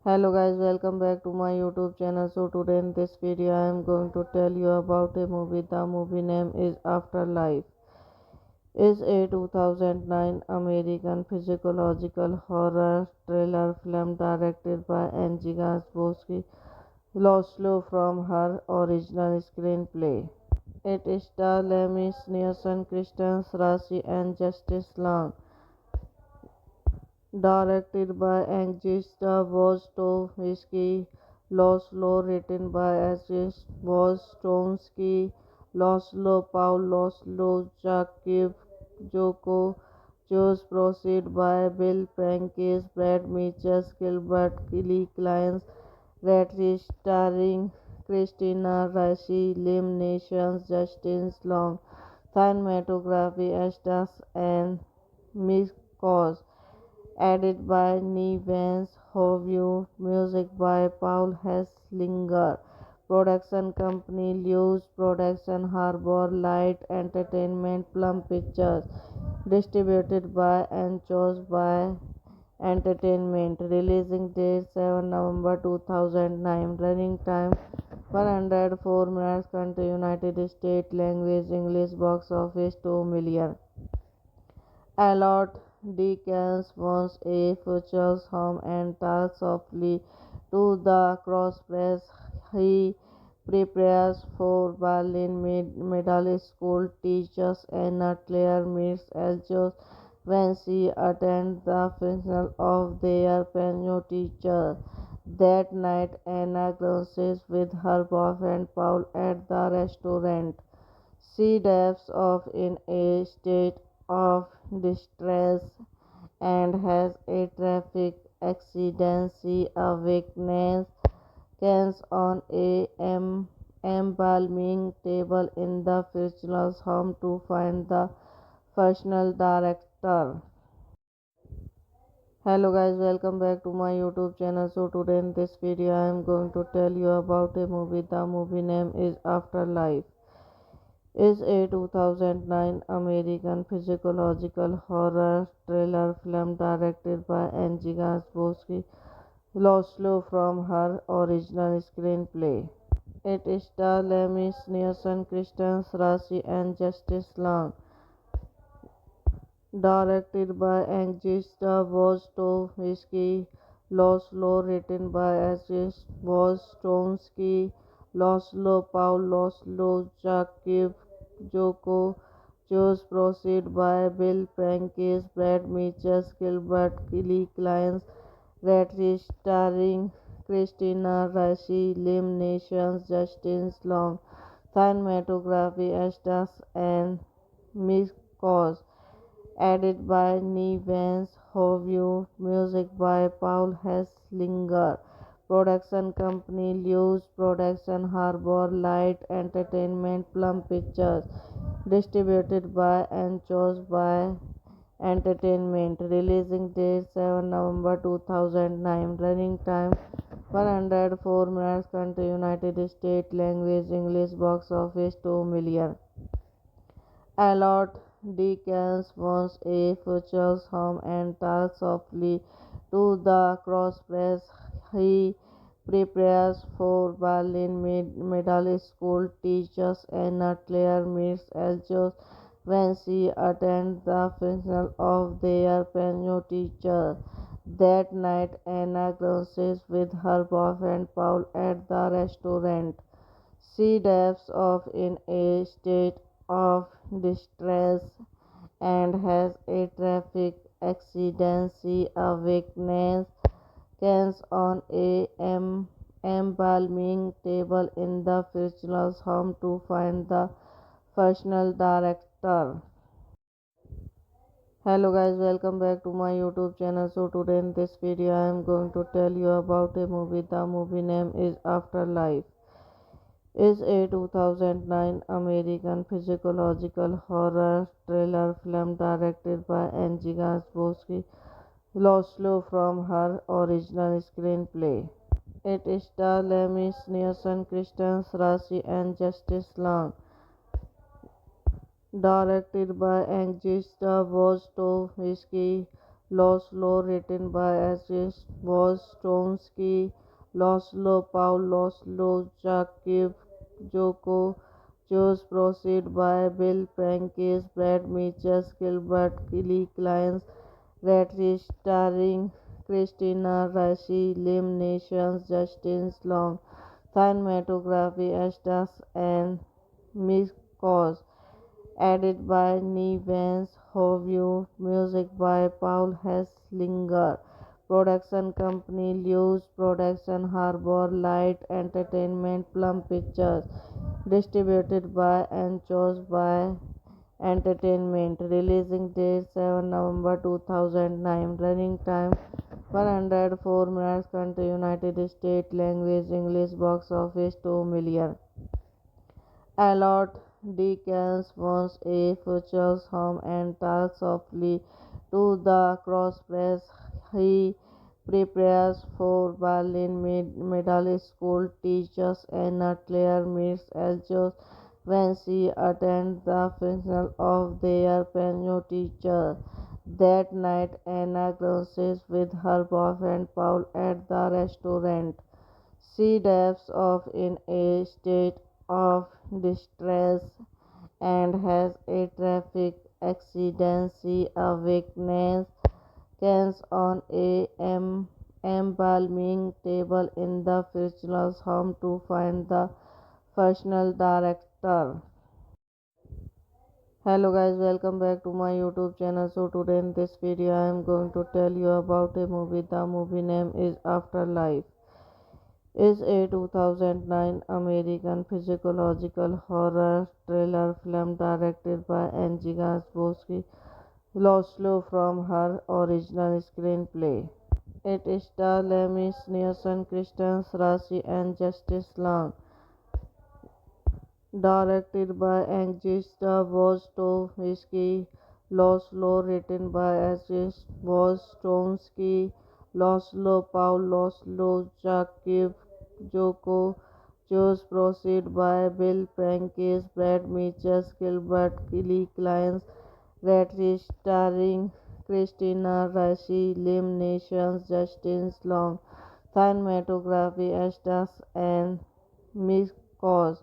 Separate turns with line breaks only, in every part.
Hello guys, welcome back to my YouTube channel. So today in this video I am going to tell you about a movie. The movie name is Afterlife. Is a 2009 American psychological horror thriller film directed by Angie Gaspowski, Laszlo from her original screenplay. It stars Lemmy Nielsen, Kristen Rashi and Justice Long. Directed by Agnieszka Wojtowski, Laszlo, written by Agnieszka Wojtowski, Laszlo Paul, Laszlo Jakub Joko, Choose proceed by Bill Prentice, Brad Mitchell, Gilbert Lee Clines, Redrich, starring Christina Ricci, Liam Neeson, Justin Long, cinematography Estas and Mick Cos. Added by Nevans Hovey, music by Paul Hesslinger, production company Lewis Production, Harbor Light Entertainment, Plum Pictures, distributed by Anchors by Entertainment, releasing date 7 November 2009, running time 104 minutes, country United States, language English, box office 2 million. Allot Dickens wants a future home and talks softly to the crosspress. He prepares for Berlin Middle School teachers Anna Claire meets Eljo when she attends the funeral of their piano teacher. That night, Anna grousses with her boyfriend Paul at the restaurant. She dives off in a state of distress and has a traffic accident. She awakens on a embalming table in the fictional home to find the funeral director. Hello guys, welcome back to my YouTube channel. So today in this video I am going to tell you about a movie. The movie name is Afterlife. Is a 2009 American psychological horror thriller film directed by Angie Gaspowski, Laszlo from her original screenplay. It stars Lemmy Nielsen, Kristen Rashi and Justice Long. Directed by Agnieszka Wojtowski, Laszlo, written by Agnieszka Wojtowski, Laszlo Paul, Laszlo Jakub Joko, Choose proceed by Bill Prentice, Brad Mitchell, Gilbert Lee Clines, Redrich, starring Christina Ricci, Liam Neeson, Justin Long, cinematography Estas and Mick Cos. Added by Nevans Hovey, music by Paul Hesslinger, Production company Lewis Production Harbor Light Entertainment Plum Pictures. Distributed by and chose by Entertainment. Releasing date 7 November 2009. Running time 104 minutes. Country United States. Language English. Box office 2 million. Allot Dickens wants a future home and talks softly to the crosspress. He prepares for Berlin Middle School. Teachers Anna Claire meets Eljo when she attends the funeral of their piano teacher. That night, Anna grounds with her boyfriend Paul at the restaurant. She dives off in a state of distress and has a traffic accident. She awakens on a embalming table in the funeral home to find the funeral director. Hello guys, welcome back to my YouTube channel. So today in this video I am going to tell you about a movie. The movie name is Afterlife. Is a 2009 American psychological horror thriller film directed by Angie Gansbowski, Laszlo from her original screenplay. It stars Lemmy Nielsen, Kristen Rashi, and Justice Long. Directed by Angie Wojtowski, Laszlo written by Angie Wojtowski, Laszlo Paul Laszlo Jakub Joko Chose proceed by Bill Prentice, Brad Mitchell, Gilbert Kelly Clines, Redrich starring Christina Ricci, Liam Neeson, Justin Long, cinematography Estas and Mikos, added by Nevans Hovey, music by Paul Hesslinger. Production company Lewis Production Harbor Light Entertainment Plum Pictures. Distributed by and chose by Entertainment. Releasing date 7 November 2009. Running time 104 minutes. Country United States. Language English. Box office 2 million. Allot Dickens wants a future home and talks softly to the crosspress. He prepares for Berlin Middle School. Teachers Anna Claire meets Eljo when she attends the funeral of their piano teacher. That night, Anna grounds with her boyfriend Paul at the restaurant. She dives off in a state of distress and has a traffic accident. She awakens on a embalming table in the funeral home to find the funeral director. Hello guys, welcome back to my YouTube channel. So today in this video I am going to tell you about a movie. The movie name is Afterlife. Is a 2009 American psychological horror thriller film directed by Angie Gansbowski, Laszlo from her original screenplay. It stars Lemmy Nielsen, Kristen Rashi, and Justice Long. Directed by Angie Wojtowski, Laszlo written by Angie Wojtowski, Laszlo Paul Laszlo Jakub Joko Chose proceed by Bill Prentice, Brad Mitchell, Gilbert Kelly Clines, Redrich starring Christina Ricci, Liam Neeson, Justin Long, cinematography Estas and Mikos,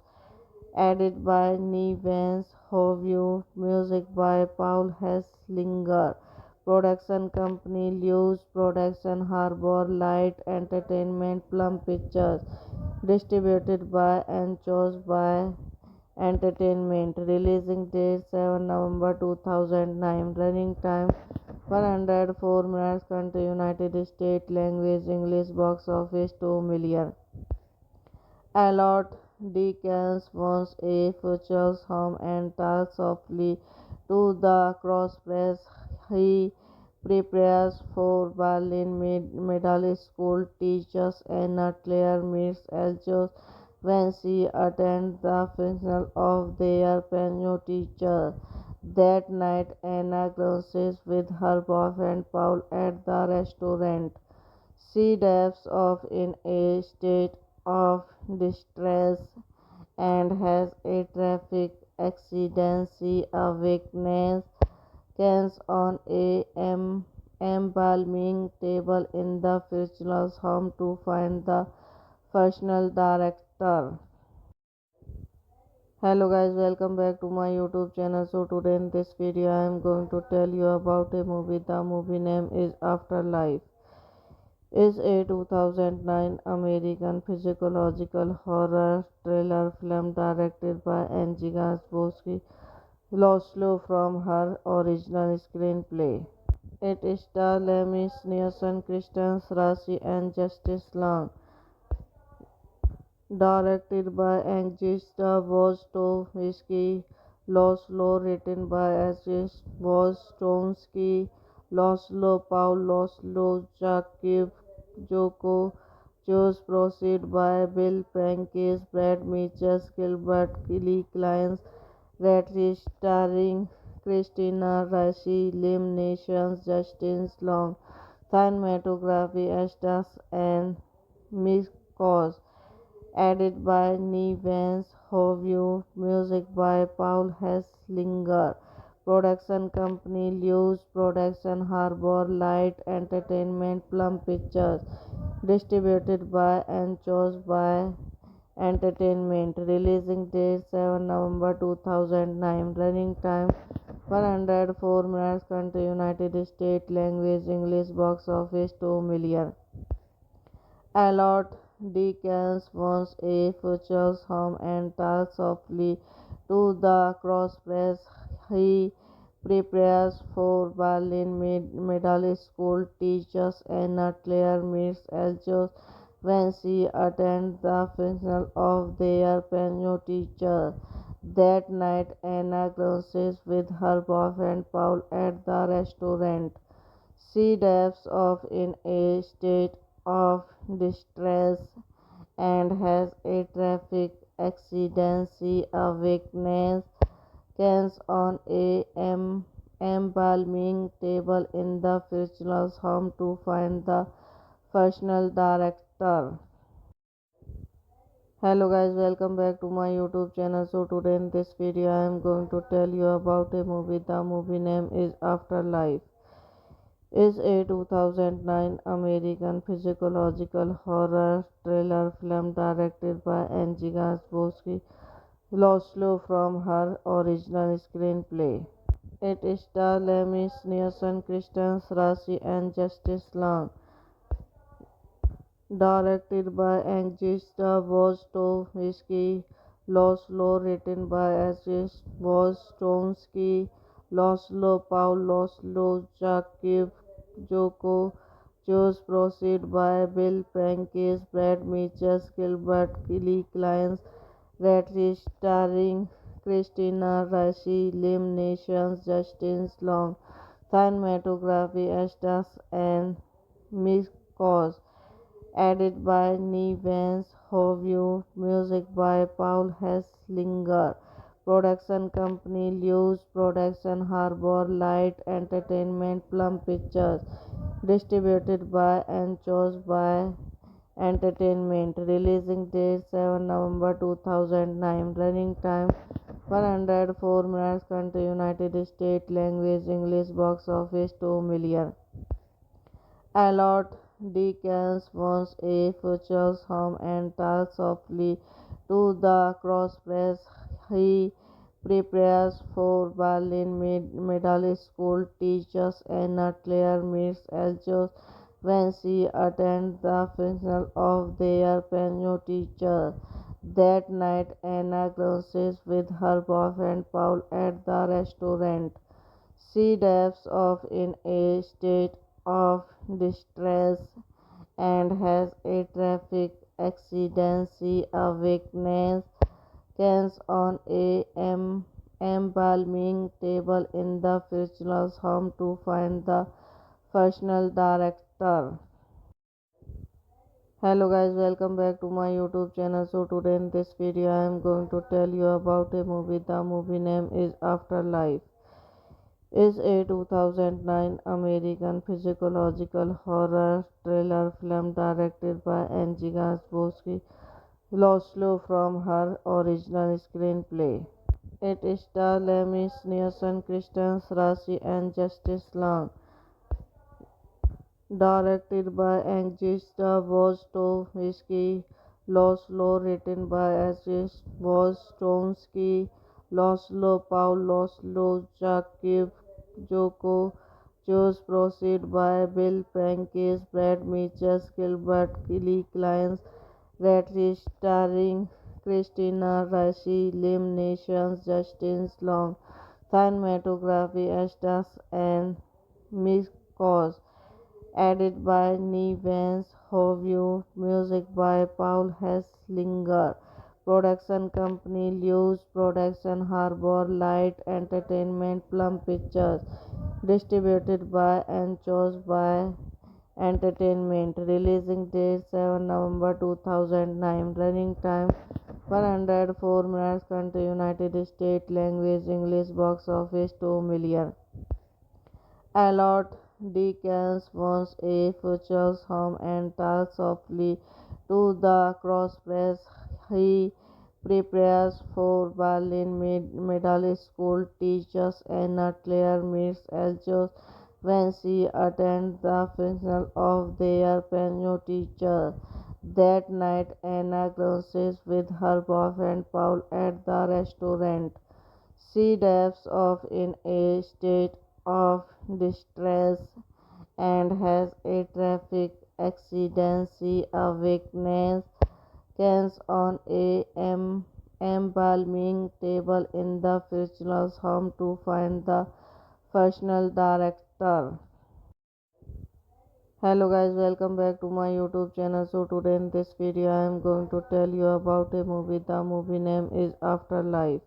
added by Nevans Hovey, music by Paul Hesslinger. Production company Lewis Production Harbor Light Entertainment Plum Pictures. Distributed by and chose by Entertainment. Releasing date 7 November 2009. Running time 104 minutes. Country United States. Language English. Box office 2 million. Allot Dickens wants a future home and talks softly to the crosspress. He prepares for Berlin Middle School. Teachers Anna Claire meets Eljo when she attends the funeral of their piano teacher. That night, Anna grousses with her boyfriend Paul at the restaurant. She dives off in a state of distress and has a traffic accident. She awakens on a embalming table in the funeral's home to find the funeral director. Hello guys, welcome back to my YouTube channel. So today in this video I am going to tell you about a movie. The movie name is Afterlife. Is a 2009 American psychological horror thriller film directed by Angie Gaspowski, Laszlo from her original screenplay. It stars Lemmy Nielsen, Kristen Rashi, and Justice Long. Directed by Agnieszka Wojtowski, Laszlo written by Agnieszka Wojtowski, Laszlo Paul, Laszlo Jakub Joko, Choose Proceed by Bill Prankis, Brad Mitchell, Gilbert Lee Clines, Redrich starring Christina Ricci, Liam Neeson, Justin Long, cinematography Estas and Mikos, edited by Nevans Hovey, music by Paul Hesslinger, production company Lewis Production, Harbor Light Entertainment, Plum Pictures, distributed by and chose by Entertainment, releasing date 7 November 2009, running time 104 minutes, country United States, language English, box office 2 million. Allot Dickens wants a future home and talks softly to the crosspress. He prepares for Berlin Middle School. Teachers Anna Claire meets Eljo when she attends the funeral of their piano teacher. That night, Anna grousses with her boyfriend Paul at the restaurant. She dives off in a state of distress and has a traffic accident. She awakens on a embalming table in the funeral's home to find the funeral director. Hello guys, welcome back to my YouTube channel. So today in this video I am going to tell you about a movie. The movie name is Afterlife. Is a 2009 American psychological horror thriller film directed by Angie Gaspowski, Laszlo from her original screenplay. It stars Lemmy Nielsen, Kristen Rashi, and Justice Long. Directed by Agnieszka Wojtowski, Laszlo written by Agnieszka Wojtowski, Laszlo Paul, Laszlo Jakub Joko, Choose Proceed by Bill Prankis, Brad Mitchell, Gilbert Lee Clines, Redrich starring Christina Ricci, Liam Neeson, Justin Long, cinematography Estas and Mikos, edited by Nevans Hovey, music by Paul Hesslinger, production company Lewis Production, Harbor Light Entertainment, Plum Pictures, distributed by and chose by Entertainment, releasing date 7 November 2009, running time 104 minutes, country United States, language English, box office 2 million. Allot Dickens wants a future home and talks softly to the crosspress. He prepares for Berlin Middle School. Teachers Anna Claire meets Eljo when she attends the funeral of their piano teacher. That night, Anna grousses with her boyfriend Paul at the restaurant. She dives off in a state of distress and has a traffic accident. She awakens on a embalming table in the funeral's home to find the professional director. Hello guys, welcome back to my YouTube channel. So today in this video I am going to tell you about a movie. The movie name is Afterlife. Is a 2009 American psychological horror thriller film directed by Angie Gaspowski, Laszlo from her original screenplay. It stars Lemmy Nielsen, Kristen Rashi and Justice Long. Directed by Agnieszka Wojtowski, Laszlo written by Agnieszka Wojtowski, Laszlo Paul Laszlo Jakub Joko, Choose Proceed by Bill Prankis, Brad Mitchell, Gilbert Lee Clines, Redrich starring Christina Ricci, Liam Neeson, Justin Long, cinematography Estas and Mick Cos. Edited by Nevans Hovey, music by Paul Hesslinger, production company Lewis Production, Harbor Light Entertainment, Plum Pictures, distributed by and chose by Entertainment, releasing date 7 November 2009, running time 104 minutes, country United States, language English, box office 2 million. Allot Dickens wants a future home and talks softly to the crosspress. He prepares for Berlin Middle School teachers Anna Claire meets Eljo when she attends the funeral of their piano teacher. That night, Anna grousses with her boyfriend Paul at the restaurant. She dives off in a state of distress and has a traffic accident. She awakens on a embalming table in the funeral home to find the funeral director. Hello guys, welcome back to my YouTube channel. So today in this video I am going to tell you about a movie. The movie name is Afterlife.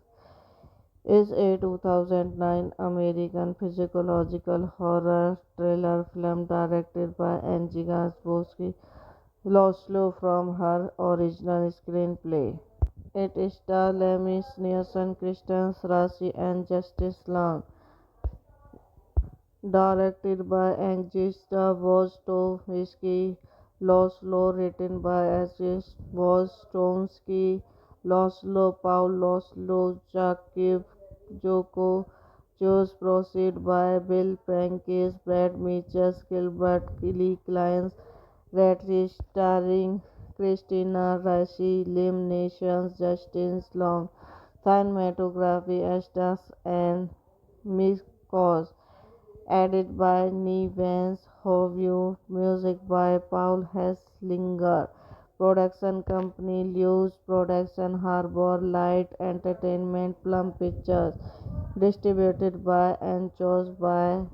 Is a 2009 American psychological horror thriller film directed by Angie Gaspowski, Laszlo from her original screenplay. It stars Lemmy Nielsen, Kristen Rashi and Justice Long. Directed by Agnieszka Wojtowski, Laszlo written by Agnieszka Wojtowski, Laszlo Paul Laszlo Jakub Joko, Choose Proceed by Bill Prankis, Brad Mitchell, Gilbert Lee Clines, Redrich starring Christina Ricci, Liam Neeson, Justin Long, cinematography Estas and Mick Cos. Edited by Nevans Hovey, music by Paul Hesslinger, production company Lewis Production, Harbor Light Entertainment, Plum Pictures, distributed by and chose by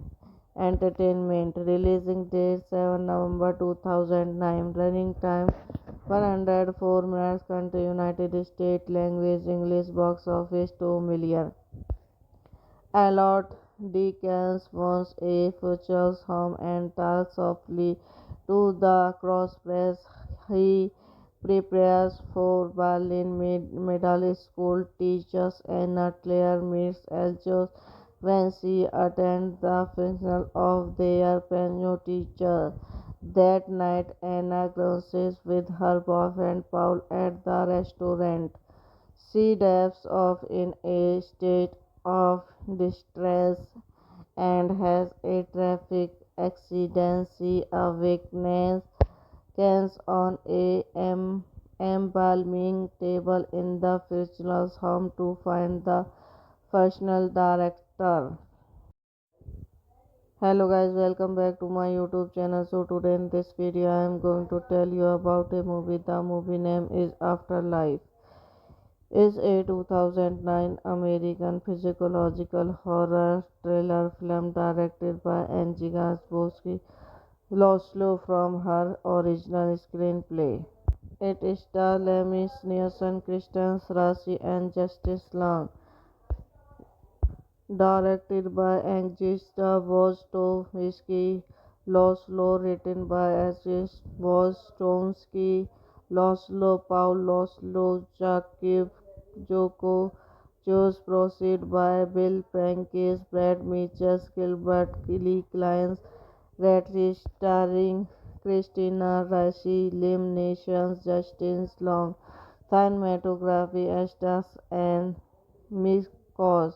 Entertainment, releasing date 7 November 2009, running time 104 minutes, country United States, language English, box office 2 million. Allot Dickens wants a future home and talks softly to the crosspress. He prepares for Berlin Middle School teachers Anna Claire meets Eljo when she attends the funeral of their piano teacher. That night, Anna grousses with her boyfriend Paul at the restaurant. She dives off in a state of distress and has a traffic accident. She awakens on a embalming table in the funeral home to find the funeral director. Hello guys, welcome back to my YouTube channel. So today in this video I am going to tell you about a movie. The movie name is Afterlife. Is a 2009 American psychological horror thriller film directed by Angie Gaspowski, Laszlo from her original screenplay. It stars Lemmy Nielsen, Kristen Rashi and Justice Long. Directed by Agnieszka Wojtowski, Laszlo, written by Asif Vostomsky, Laszlo Paul Laszlo Jakub Joko, Choose Proceed by Bill Prankis, Brad Mitchell, Gilbert Kelly Clients, Redrich, starring Christina Ricci, Lim Nations, Justin Long, cinematography Estes and Mikos,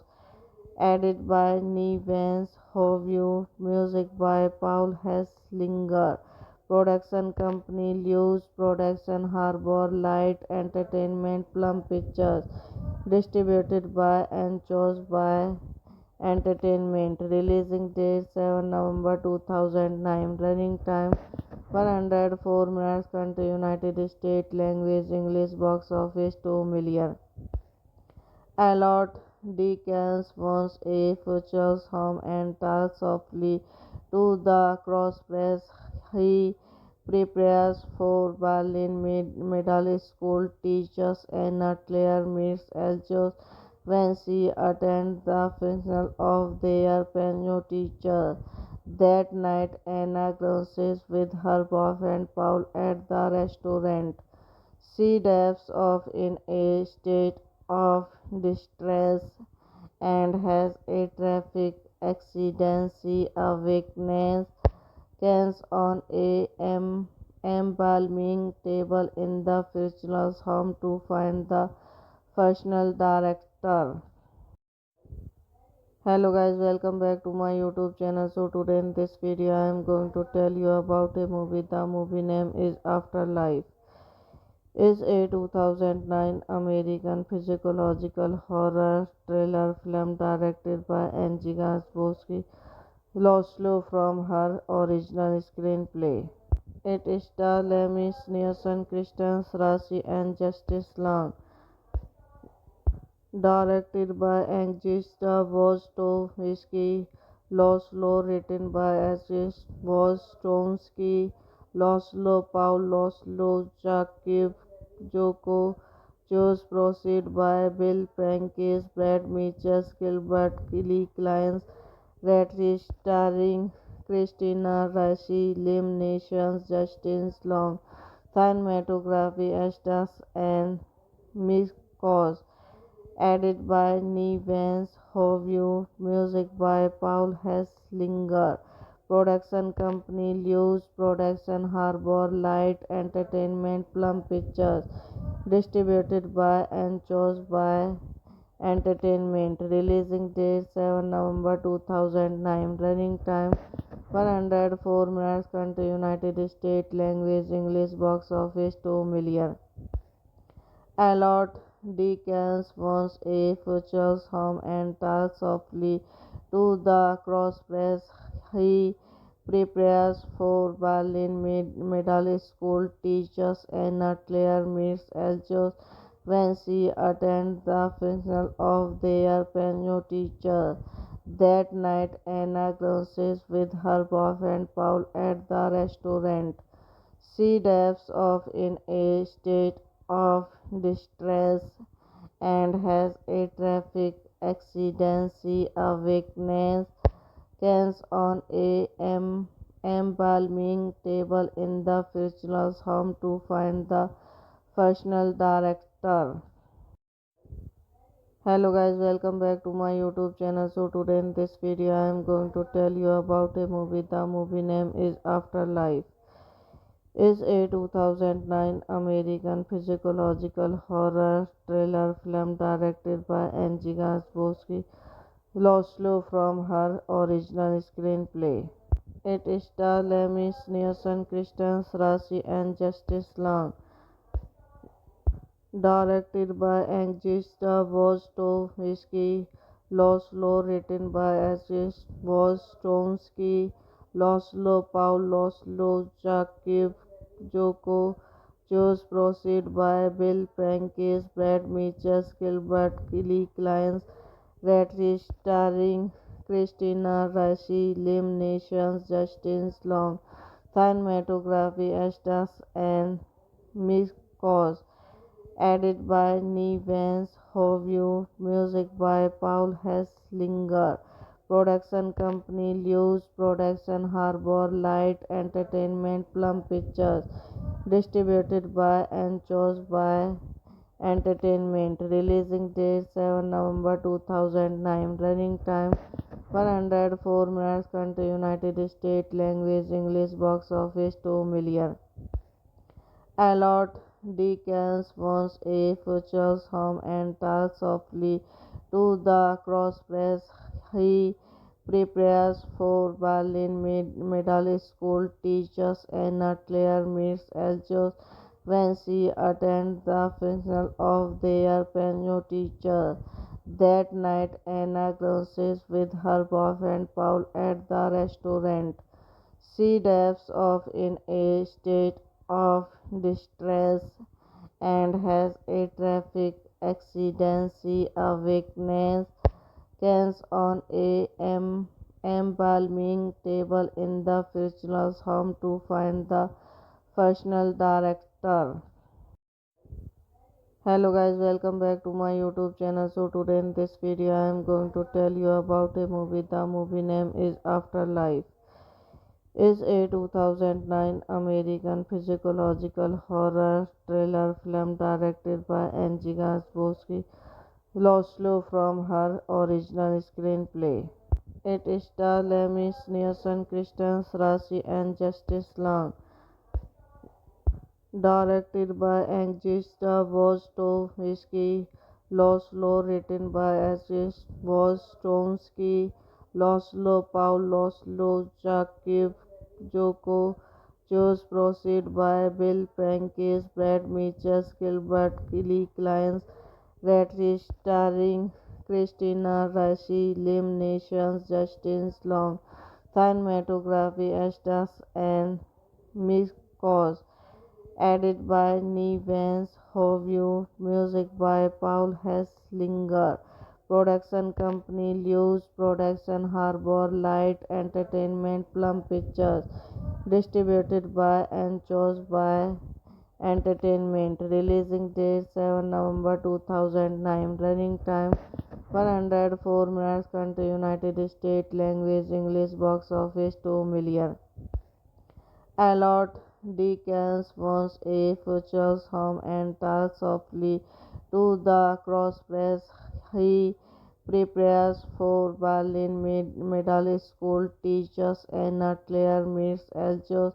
edited by Nevans Hovey, music by Paul Hesslinger, production company Lewis Production, Harbor Light Entertainment, Plum Pictures, distributed by and chose by Entertainment, releasing date 7 November 2009, running time 104 minutes, country United States, language English, box office 2 million. Allot Dickens wants a future home and talks softly to the crosspress. He prepares for Berlin Middle School teachers Anna Claire meets Eljo when she attends the funeral of their piano teacher. That night, Anna grounds with her boyfriend Paul at the restaurant. She dives off in a state of distress and has a traffic accident. She awakens on a embalming table in the fictional home to find the funeral director. Hello guys, welcome back to my YouTube channel. So today in this video I am going to tell you about a movie. The movie name is Afterlife. Is a 2009 American psychological horror thriller film directed by Angie Gaspowski, Laszlo from her original screenplay. It stars Lemmy Nielsen, Kristen Rashi, and Justice Long. Directed by Angie Wojtowski, Laszlo, written by Asif Vostomsky, Laszlo Paul Laszlo Jakub Joko, Choose Proceed by Bill Prankis, Brad Mitchell, Gilbert Kelly Clients, Redrich, starring Christina Ricci, Lim Nations, Justin Long, cinematography Estes and Mikos, edited by Nevans Hovey, music by Paul Hesslinger, production company Lewis Production, Harbor Light Entertainment, Plum Pictures, distributed by and chose by Entertainment, releasing date 7 November 2009, running time 104 minutes, country United States, language English, box office 2 million. Allot Dickens wants a future home and talks softly to the crosspress. He prepares for Berlin Middle School teachers Anna Claire meets Eljo when she attends the funeral of their piano teacher. That night, Anna grounds with her boyfriend Paul at the restaurant. She dives off in a state of distress and has a traffic accident. She awakens on a embalming table in the fictional home to find the funeral director. Hello guys, welcome back to my YouTube channel. So today in this video I am going to tell you about a movie. The movie name is Afterlife. Is a 2009 American psychological horror thriller film directed by Angie Gaspowski, Laszlo from her original screenplay. It stars Lemmy Nielsen, Kristen Rashi, and Justice Long. Directed by Angie Wojtowski, Laszlo, written by Asif Vostomsky, Laszlo Paul Laszlo Jakub Joko, Choose Proceed by Bill Prankis, Brad Mitchell, Gilbert Kelly Clients, Redrich, starring Christina Ricci, Lim Nations, Justin Long, cinematography Estes and Mikos, edited by Nevans Hovey, music by Paul Hesslinger, Production company Lewis Production Harbor Light Entertainment Plum Pictures. Distributed by and chose by Entertainment. Releasing date 7 November 2009. Running time 104 minutes. Country United States. Language English. Box office 2 million. Allot Dickens wants a future home and talks softly to the crosspress. He prepares for Berlin Middle School. Teachers Anna Claire meets Eljo when she attends the funeral of their piano teacher. That night, Anna grousses with her boyfriend Paul at the restaurant. She dives off in a state of distress and has a traffic accident. She awakens on a embalming table in the funeral home to find the funeral director. Hello guys, welcome back to my YouTube channel. So today in this video I am going to tell you about a movie. The movie name is Afterlife. Is a 2009 American psychological horror thriller film directed by Angie Gaspowski, Laszlo from her original screenplay. It stars Lemmy Nielsen, Kristen Rashi, and Justice Long. Directed by Agnieszka Wojtowski, Laszlo written by Agnieszka Wojtowski, Laszlo Paul Laszlo Jakub Joko Chose proceed by Bill Prentice, Brad Mitchell, Gilbert Kelly Clines, Redrich starring Christina Ricci, Liam Neeson, Justin Long, cinematography Estas and Mikos, added by Nevans Hovey, music by Paul Hesslinger. Production company Lewis Production Harbor Light Entertainment Plum Pictures. Distributed by and chose by Entertainment. Releasing date 7 November 2009. Running time 104 minutes. Country United States. Language English. Box office 2 million. Allot Dickens wants a future home and talks softly to the crosspress. He prepares for Berlin Middle School. Teachers Anna Claire meets Eljo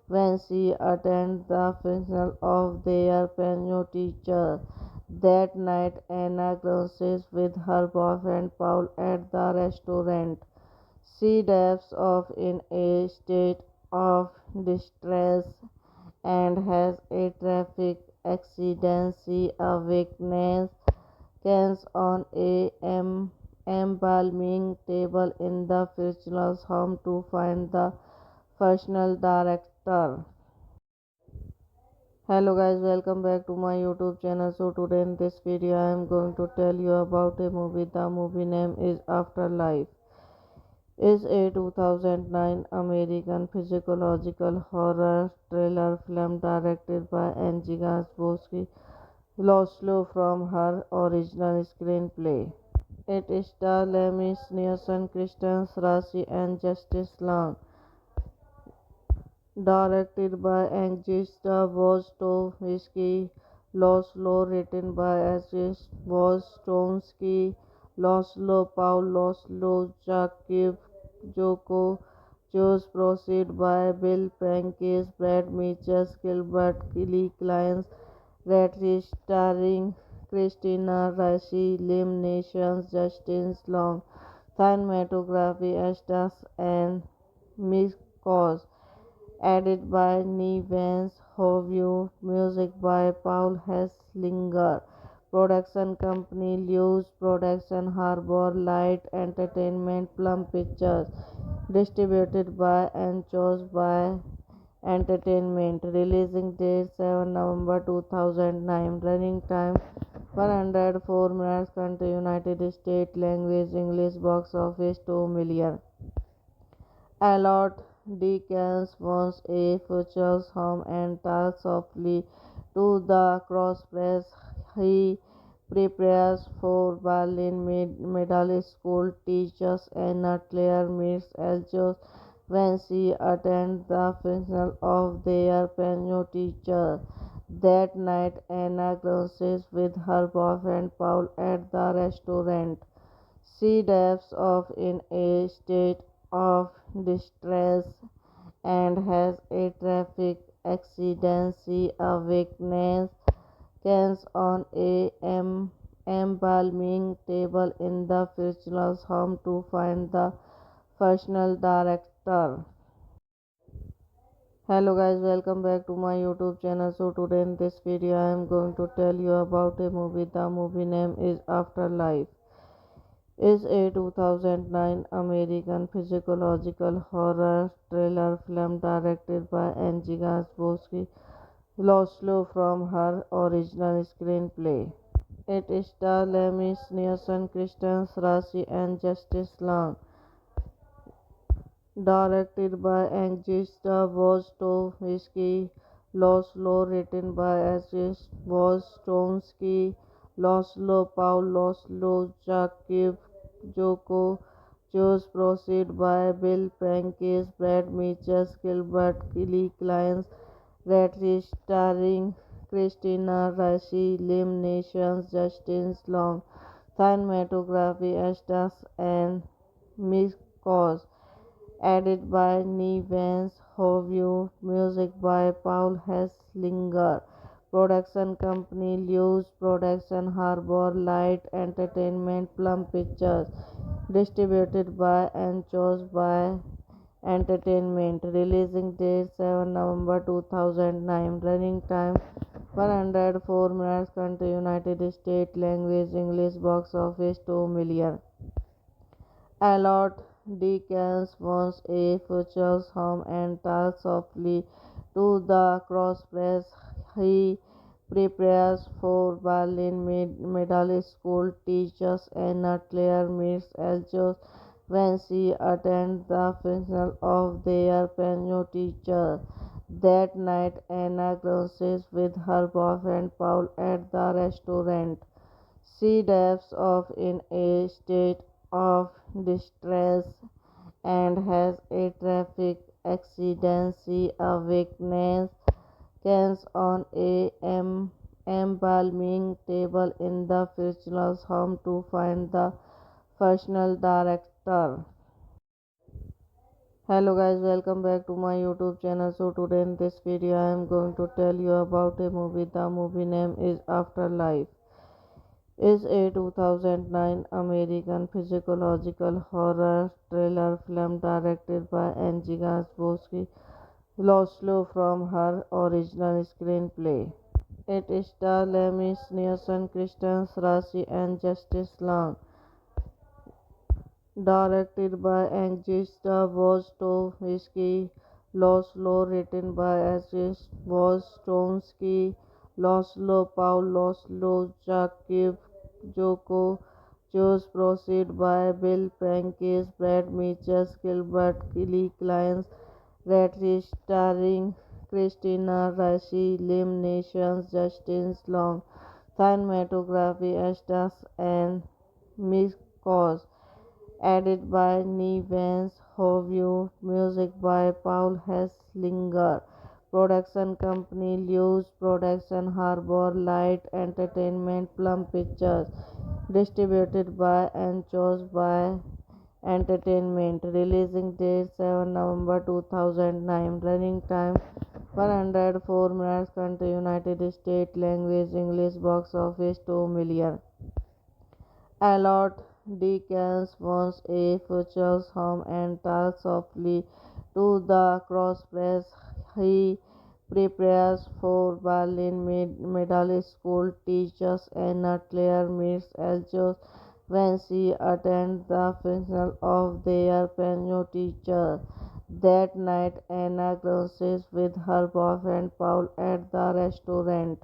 when she attends the funeral of their piano teacher. That night, Anna grousses with her boyfriend Paul at the restaurant. She dives off in a state of distress and has a traffic accident. She awakens on a embalming table in the funeral home to find the funeral director. Hello guys, welcome back to my YouTube channel. So today in this video I am going to tell you about a movie. The movie name is Afterlife. Is a 2009 American psychological horror thriller film directed by Angie Gaspowski, Laszlo from her original screenplay. It stars Lemmy Nielsen, Kristen Rashi, and Justice Long. Directed by Agnieszka Wojtowski, Laszlo written by Agnieszka Wojtowski, Laszlo Paul Laszlo Jakub Joko Chose proceed by Bill Prentice, Brad Mitchell, Gilbert Kelly Clines, Redrich starring Christina Ricci, Liam Neeson, Justin Long, cinematography Estas and Mikos, added by Nevans Hovey, music by Paul Hesslinger. Production company Lewis Production Harbor Light Entertainment Plum Pictures. Distributed by and chose by Entertainment. Releasing date 7 November 2009. Running time 104 minutes. Country United States. Language English. Box office 2 million. Allot Dickens wants a future home and talks softly to the crosspress. He prepares for Berlin Middle School. Teachers Anna Claire meets Eljo when she attends the funeral of their piano teacher. That night, Anna grousses with her boyfriend Paul at the restaurant. She dives off in a state of distress and has a traffic accident. She awakens on a embalming table in the funeral home to find the funeral director. Hello guys, welcome back to my YouTube channel. So today in this video I am going to tell you about a movie. The movie name is Afterlife. Is a 2009 American psychological horror thriller film directed by Angie Gaspowski, Laszlo from her original screenplay. It stars Lemmy Nielsen, Kristen Rashi, and Justice Long. Directed by Agnieszka Wojtowski, Laszlo written by Agnieszka Wojtowski, Laszlo Paul Laszlo Jakub Joko Chose proceed by Bill Prankis, Brad Mitchell, Gilbert Kelly Clines, Redrich starring Christina Ricci, Liam Neeson, Justin Long, cinematography Estas and Mikos, edited by Nevans Hovey, music by Paul Hesslinger, production company Lewis Production, Harbor Light Entertainment, Plum Pictures, distributed by and chose by Entertainment, releasing date 7 November 2009, running time 104 minutes, country United States, language English, box office 2 million. Allot Dickens wants a future home and talks softly to the crosspress. He prepares for Berlin Middle School. Teachers Anna Claire meets Eljo when she attends the funeral of their piano teacher. That night, Anna grousses with her boyfriend Paul at the restaurant. She dives off in a state of distress and has a traffic accident. She awakens on a embalming table in the funeral home to find the funeral director. Hello guys, welcome back to my YouTube channel. So today in this video I am going to tell you about a movie. The movie name is Afterlife. Is a 2009 American psychological horror thriller film directed by Angie Gaspowski, Laszlo from her original screenplay. It stars Lemmy Nielsen, Kristen Rashi, and Justice Long. Directed by Agnieszka Wojtowski, Laszlo written by Agnieszka Wojtowski, Laszlo Paul Laszlo Jakub Joko Chose proceed by Bill Prankis, Brad Mitchell, Gilbert Kelly Clines, Redrich starring Christina Ricci, Liam Neeson, Justin Long, cinematography Estas and Mikos, edited by Nevans Hovey, music by Paul Hesslinger, production company Lewis Production, Harbor Light Entertainment, Plum Pictures, distributed by and chose by Entertainment, releasing date 7 November 2009, running time 104 minutes, country United States, language English, box office 2 million. Allot Dickens wants a future home and talks softly to the crosspress. He prepares for Berlin Middle School. Teachers Anna Claire meets Eljo when she attends the funeral of their piano teacher. That night, Anna grousses with her boyfriend Paul at the restaurant.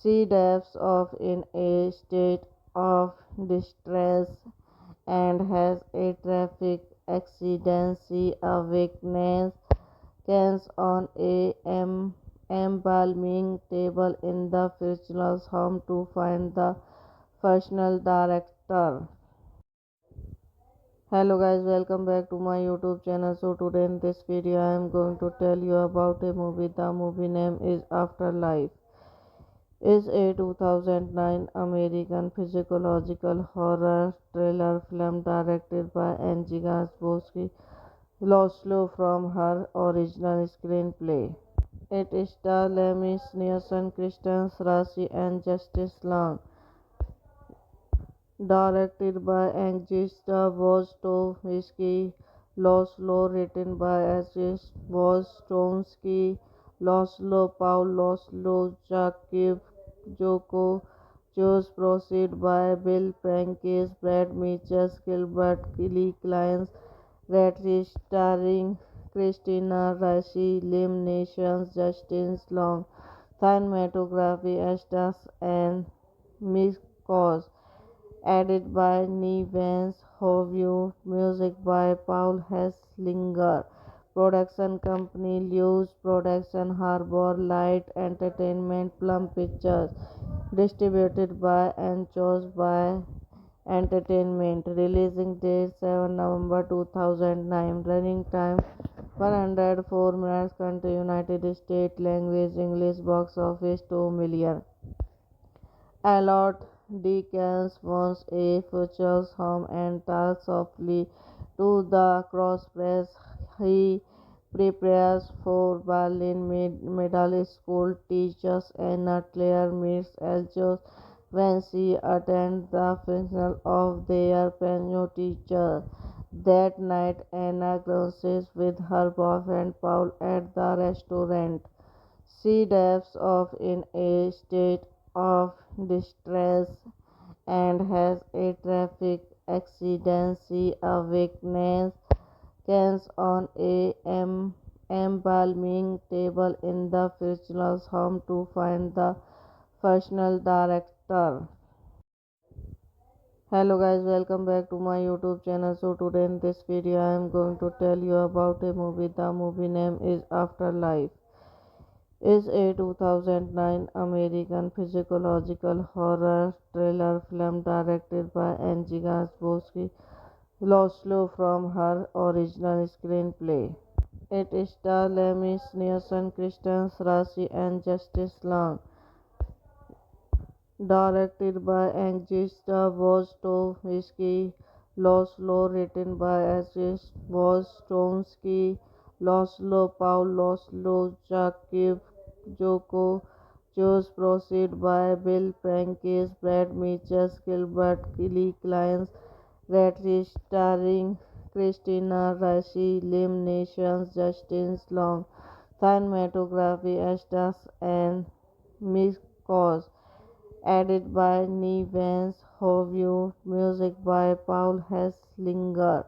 She dives off in a state of distress and has a traffic accident. She awakens on a embalming table in the funeral home to find the professional director. Hello guys, welcome back to my YouTube channel. So today in this video I am going to tell you about a movie. The movie name is Afterlife. Is a 2009 American psychological horror thriller film directed by Angie Gaspowski, Laszlo from her original screenplay. It stars Lemmy Nielsen, Kristen Rashi and Justice Long. Directed by Agnieszka Wojtowski, Laszlo written by Agnieszka Wojtowski, Laszlo Paul Laszlo Jakub Joko, Choose Proceed by Bill Prankis, Brad Mitchell, Gilbert Lee Clines, Redrich starring Christina Ricci, Liam Neeson, Justin Long, cinematography Estas and Mick Cos. Edited by Nevans Hovey, music by Paul Hesslinger, production company Lewis Production, Harbor Light Entertainment, Plum Pictures, distributed by and chose by Entertainment, releasing date 7 November 2009, running time 104 minutes, country United States, language English, box office 2 million. Allot Dickens wants a future home and talks softly to the crosspress. He prepares for Berlin Middle School teachers Anna Claire meets Eljo when she attends the funeral of their piano teacher. That night, Anna grounds with her boyfriend Paul at the restaurant. She dives off in a state of distress and has a traffic accident. She awakens on a embalming table in the funeral home to find the funeral director. Hello guys, welcome back to my YouTube channel. So today in this video I am going to tell you about a movie. The movie name is Afterlife. Is a 2009 American psychological horror thriller film directed by Angie Gaspowski, Laszlo from her original screenplay. It stars Lemmy Nielsen, Kristen Rashi and Justice Long. Directed by Agnieszka Wojtowski, Laszlo written by Agnieszka Wojtowski, Laszlo Paul Laszlo Jakub Joko, Choose Proceed by Bill Prankis, Brad Mitchell, Gilbert Lee Clines, Redrich starring Christina Ricci, Liam Neeson, Justin Long, cinematography Estas and Mick Cos. Edited by Nevans Hovey, music by Paul Hesslinger,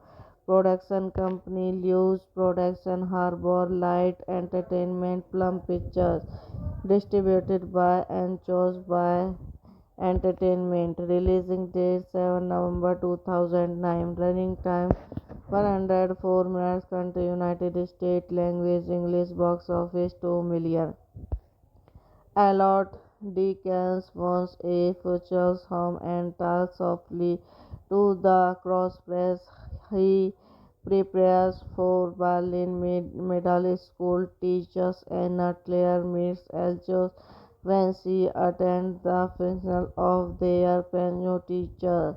production company Lewis Production, Harbor Light Entertainment, Plum Pictures, distributed by and chose by Entertainment, releasing date 7 November 2009, running time 104 minutes, country United States, language English, box office 2 million. Allot Dickens wants a future home and talks softly to the crosspress. He prepares for Berlin Middle School teachers Anna Claire meets Eljo when she attends the funeral of their piano teacher.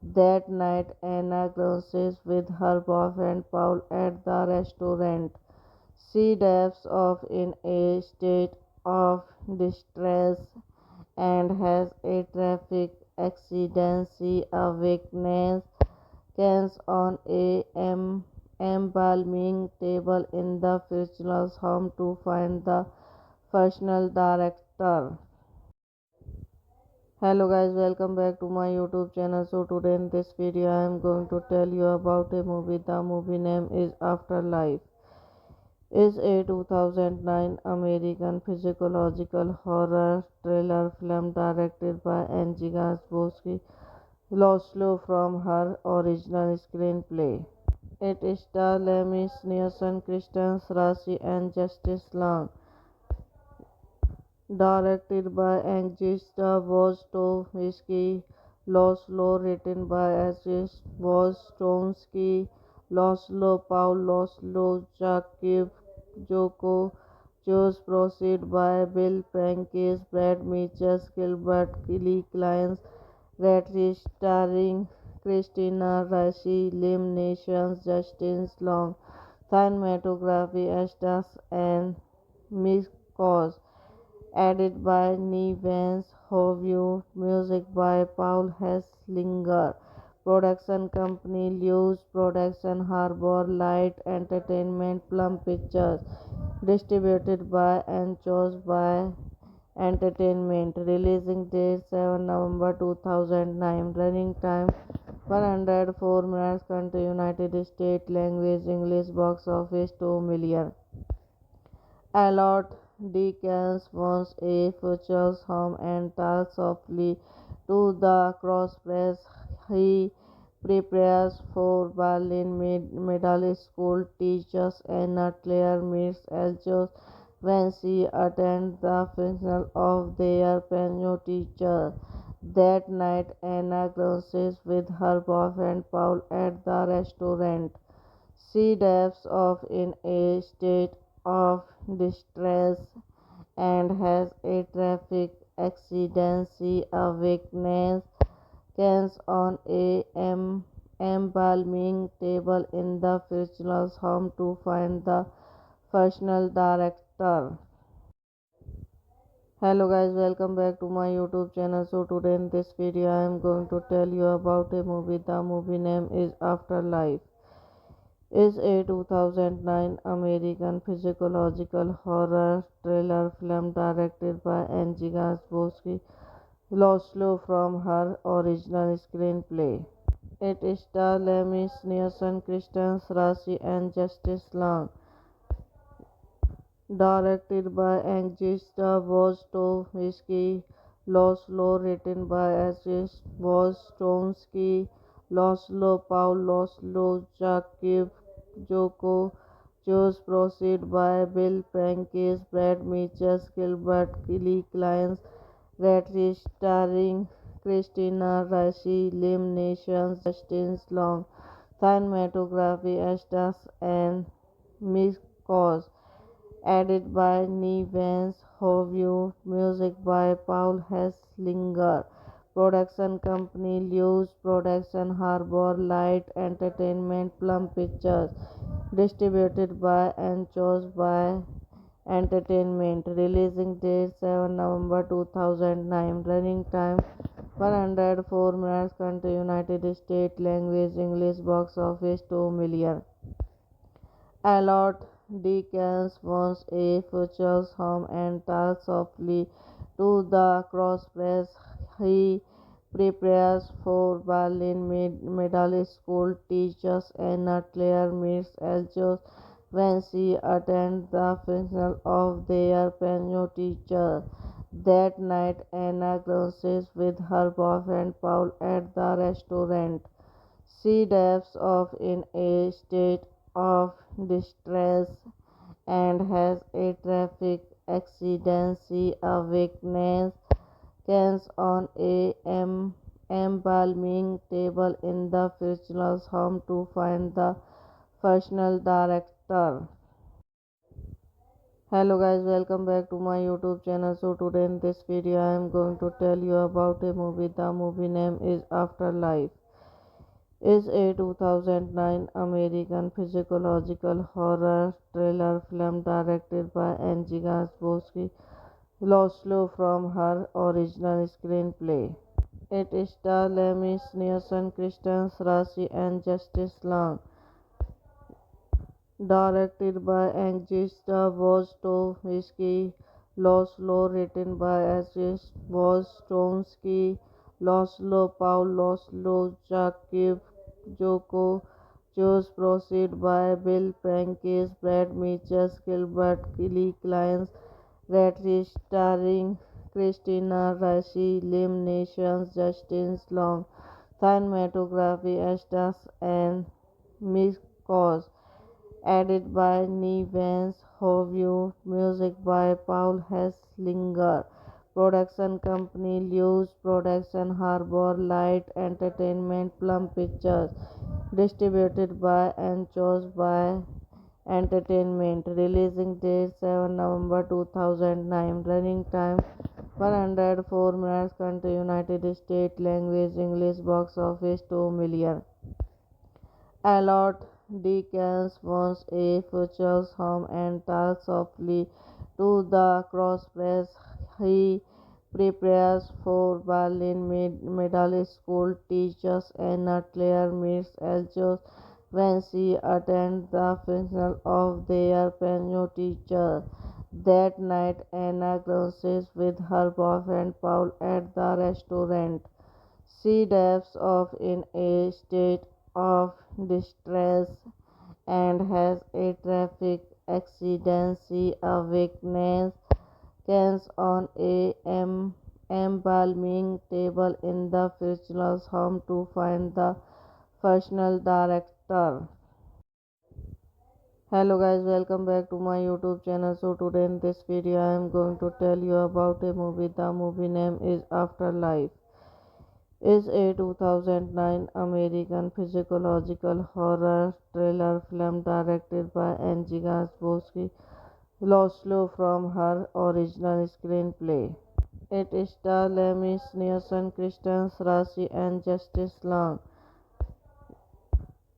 That night, Anna grounds with her boyfriend Paul at the restaurant. She dives off in a state of distress and has a traffic accident. She awakens on a embalming table in the funeral home to find the funeral director. Hello guys, welcome back to my YouTube channel. So today in this video I am going to tell you about a movie. The movie name is Afterlife. Is a 2009 American psychological horror thriller film directed by Angie Gaspowski, Laszlo from her original screenplay. It stars Lemmy Nielsen, Kristen Rashi and Justice Long. Directed by Agnieszka Wojtowski, Laszlo, written by Asif Woztomski, Laszlo Paul Laszlo Jakub Joko, Choose Proceed by Bill Prankis, Brad Mitchell, Gilbert Lee Clines, Redrich, starring Christina Ricci, Lim Nations, Justin Long, cinematography Estas and Mikos, added by Nevans Hovey, music by Paul Hesslinger, production company Lewis Production, Harbor Light Entertainment, Plum Pictures, distributed by and chose by Entertainment, releasing date 7 November 2009, running time 104 minutes, country United States, language English, box office 2 million. Allot Dickens wants a future home and talks softly to the crosspress. He prepares for Berlin Middle School teachers Anna Claire meets Elchos when she attends the funeral of their piano teacher. That night, Anna grousses with her boyfriend Paul at the restaurant. She dives off in a state of distress and has a traffic accident. She awakens on a embalming table in the funeral home to find the funeral director. Hello guys, welcome back to my YouTube channel. So today in this video I am going to tell you about a movie. The movie name is Afterlife. Is a 2009 American psychological horror thriller film directed by Angie Gaspowski, Laszlo from her original screenplay. It stars Lemmy Nielsen, Kristen Rashi, and Justice Long. Directed by Agnieszka Wojtowski, Laszlo, written by Asif Woztomski, Laszlo Paul Laszlo Jakub Joko, Choose Proceed by Bill Prankis, Brad Mitchell, Gilbert Lee Clines, Redrich, starring Christina Ricci, Lim Nations, Justin Long, cinematography Estas and Mikos, added by Nevans Hovey, music by Paul Hesslinger, production company Lewis Production, Harbor Light Entertainment, Plum Pictures, distributed by and chose by Entertainment, releasing date 7 November 2009, running time 104 minutes, country United States, language English, box office 2 million. Allot Dickens wants a future home and talks softly to the crosspress. He prepares for Berlin Middle School teachers Anna Claire meets Elchos when she attends the funeral of their piano teacher. That night, Anna grousses with her boyfriend Paul at the restaurant. She dives off in a state of distress and has a traffic accident. She awakens on a embalming table in the funeral home to find the funeral director. Hello guys, welcome back to my YouTube channel. So today in this video I am going to tell you about a movie. The movie name is Afterlife. Is a 2009 American psychological horror thriller film directed by Angie Gaspowski, Laszlo from her original screenplay. It stars Lemmy Nielsen, Kristen Rashi, and Justice Long. Directed by Agnieszka Wojtowski, Laszlo, written by Asif Woztomski, Laszlo Paul Laszlo Jakub Joko, Choose Proceed by Bill Prankis, Brad Mitchell, Gilbert Lee Clines, Redrich, starring Christina Ricci, Lim Nations, Justin Long, cinematography Estas and Mikos, added by Nevans Hovey, music by Paul Hesslinger, Production company Lewis Production Harbor Light Entertainment Plum Pictures. Distributed by and chose by Entertainment. Releasing date 7 November 2009. Running time 104 minutes. Country United States. Language English. Box office 2 million. Allot Dickens wants a future home and talks softly to the crosspress. He prepares for Berlin Middle School. Teachers Anna Claire meets Eljo when she attends the funeral of their piano teacher. That night, Anna grousses with her boyfriend Paul at the restaurant. She dives off in a state of distress and has a traffic accident. She awakens on a embalming table in the funeral home to find the funeral director. Hello guys, welcome back to my YouTube channel. So today in this video I am going to tell you about a movie. The movie name is Afterlife. Is a 2009 American psychological horror thriller film directed by Angie Gaspowski, Laszlo from her original screenplay. It stars Lemmy Nielsen, Kristen Rashi, and Justice Long.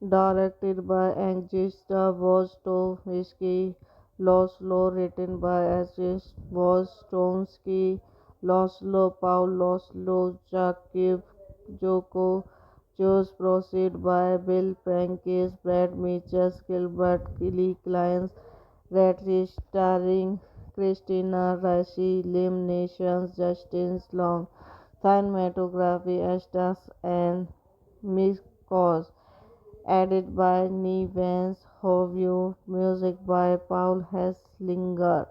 Directed by Angie Wojtowski, Laszlo, written by Angie Wojtowski, Laszlo, Paul Laszlo, Jakub Joko, Choose Proceed by Bill Prentice, Brad Mitchell, Gilbert Lee Clines, Redrich, starring Christina Ricci, Liam Neeson, Justin Long, cinematography Estes and Mikos, added by Nevans Hovey, music by Paul Hesslinger.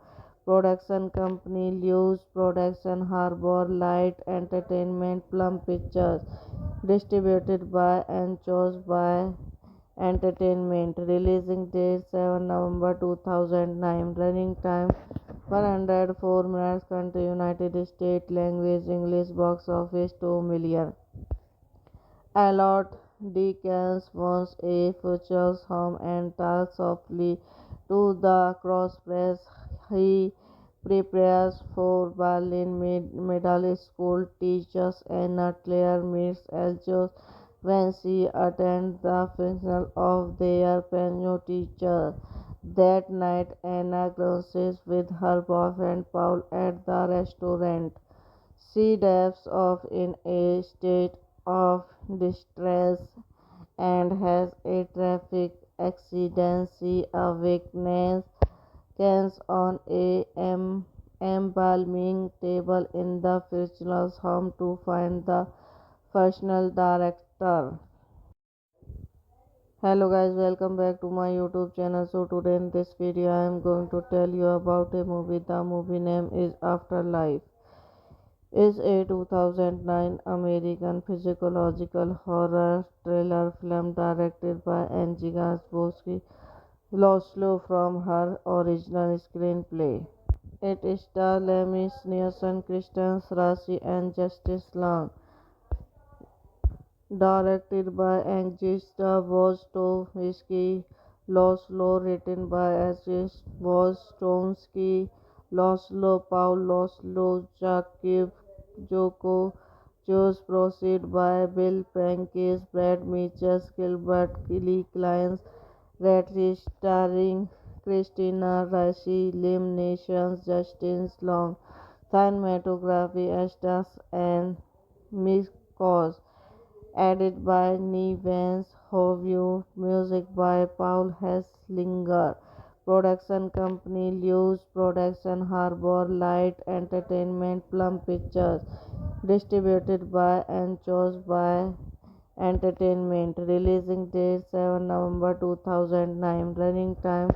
Production company Lewis Production Harbor Light Entertainment Plum Pictures. Distributed by and chose by Entertainment. Releasing date 7 November 2009. Running time 104 minutes. Country United States. Language English. Box office 2 million. Allot Dickens wants a future home and talks softly to the crosspress. He prepares for Berlin Middle School. Teachers Anna Claire meets Eljo when she attends the funeral of their piano teacher. That night, Anna grousses with her boyfriend Paul at the restaurant. She dives off in a state of distress and has a traffic accident. She awakens on a embalming table in the funeral home to find the funeral director. Hello guys, welcome back to my YouTube channel. So today in this video I am going to tell you about a movie. The movie name is Afterlife. Is a 2009 American psychological horror thriller film directed by Angie Gaspowski, Laszlo from her original screenplay. It stars Lemmy Nielsen, Kristen Rashi, and Justice Long. Directed by Angie Wojtowski, Laszlo, written by Angie Wojtowski, Laszlo, Paul Laszlo, Jakub Joko, Choose Proceed by Bill Prentice, Brad Mitchell, Gilbert Lee Clines, Redrich, starring Christina Ricci, Liam Neeson, Justin Long, cinematography Estes and Mikos, added by Nevans Hovey, music by Paul Hesslinger. Production company Lewis Production Harbor Light Entertainment Plum Pictures. Distributed by and chose by Entertainment. Releasing date 7 November 2009. Running time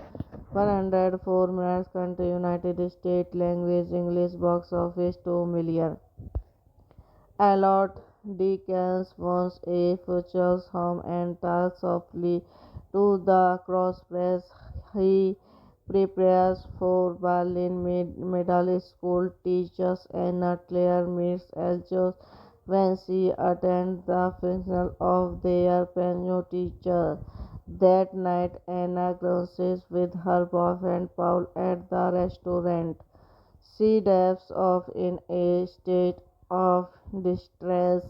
104 minutes. Country United States. Language English. Box office 2 million. Allot Dickens wants a future home and talks softly to the crosspress. He prepares for Berlin Middle School. Teachers Anna Claire meets Eljo when she attends the funeral of their piano teacher. That night, Anna grousses with her boyfriend Paul at the restaurant. She dives off in a state of distress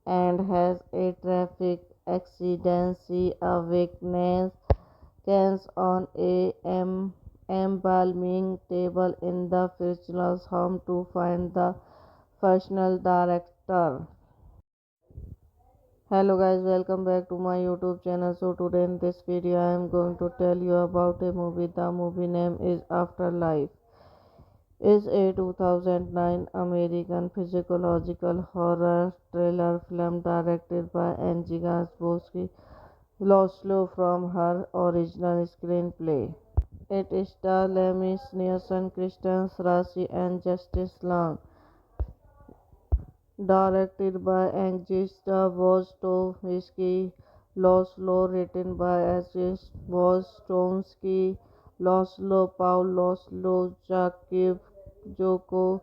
and has a traffic accident. She awakens on a embalming table in the funeral's home to find the funeral director. Hello guys, welcome back to my YouTube channel. So today in this video I am going to tell you about a movie. The movie name is Afterlife. Is a 2009 American psychological horror thriller film directed by Angie Gaspowski, Laszlo from her original screenplay. It stars Lemmy Nielsen, Kristen Rashi, and Justice Long. Directed by Agnieszka Wojtowski, Laszlo written by Agnieszka Wojtowski, Laszlo Paul, Laszlo Jakub Joko,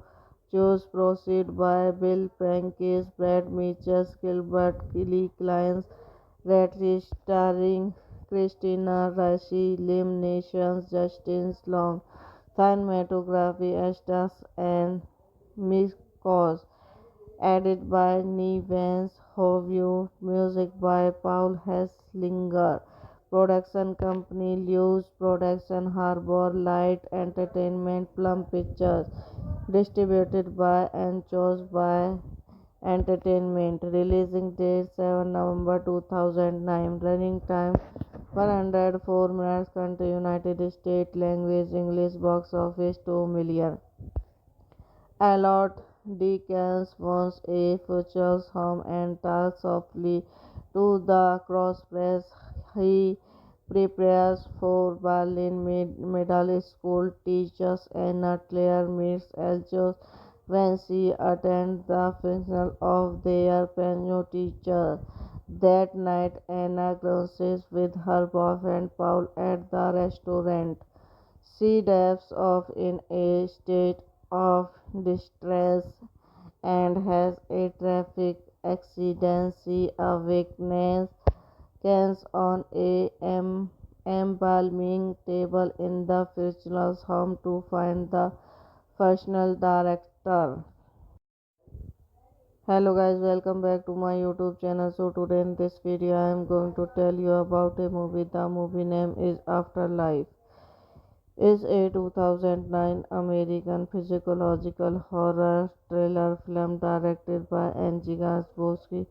Choose Proceed by Bill Prentice, Brad Mitchell, Gilbert Lee Clines, Redrich starring Christina Ricci, Liam Neeson, Justin Long, cinematography Estas and Mikos, edited by Nevans Hovey, music by Paul Hesslinger, production company Lewis Production, Harbor Light Entertainment, Plum Pictures, distributed by and chose by Entertainment, releasing date 7 November 2009, running time 104 minutes, country United States, language English, box office 2 million. Allot Dickens wants a future home and talks softly to the crosspress. He prepares for Berlin Middle School. Teachers Anna Claire meets Eljo when she attends the funeral of their piano teacher. That night, Anna grousses with her boyfriend Paul at the restaurant. She dives off in a state of distress and has a traffic accident. She awakens on a embalming table in the funeral's home to find the funeral director. Hello guys, welcome back to my YouTube channel. So today in this video I am going to tell you about a movie. The movie name is Afterlife. Is a 2009 American psychological horror thriller film directed by Angie Gaspowski,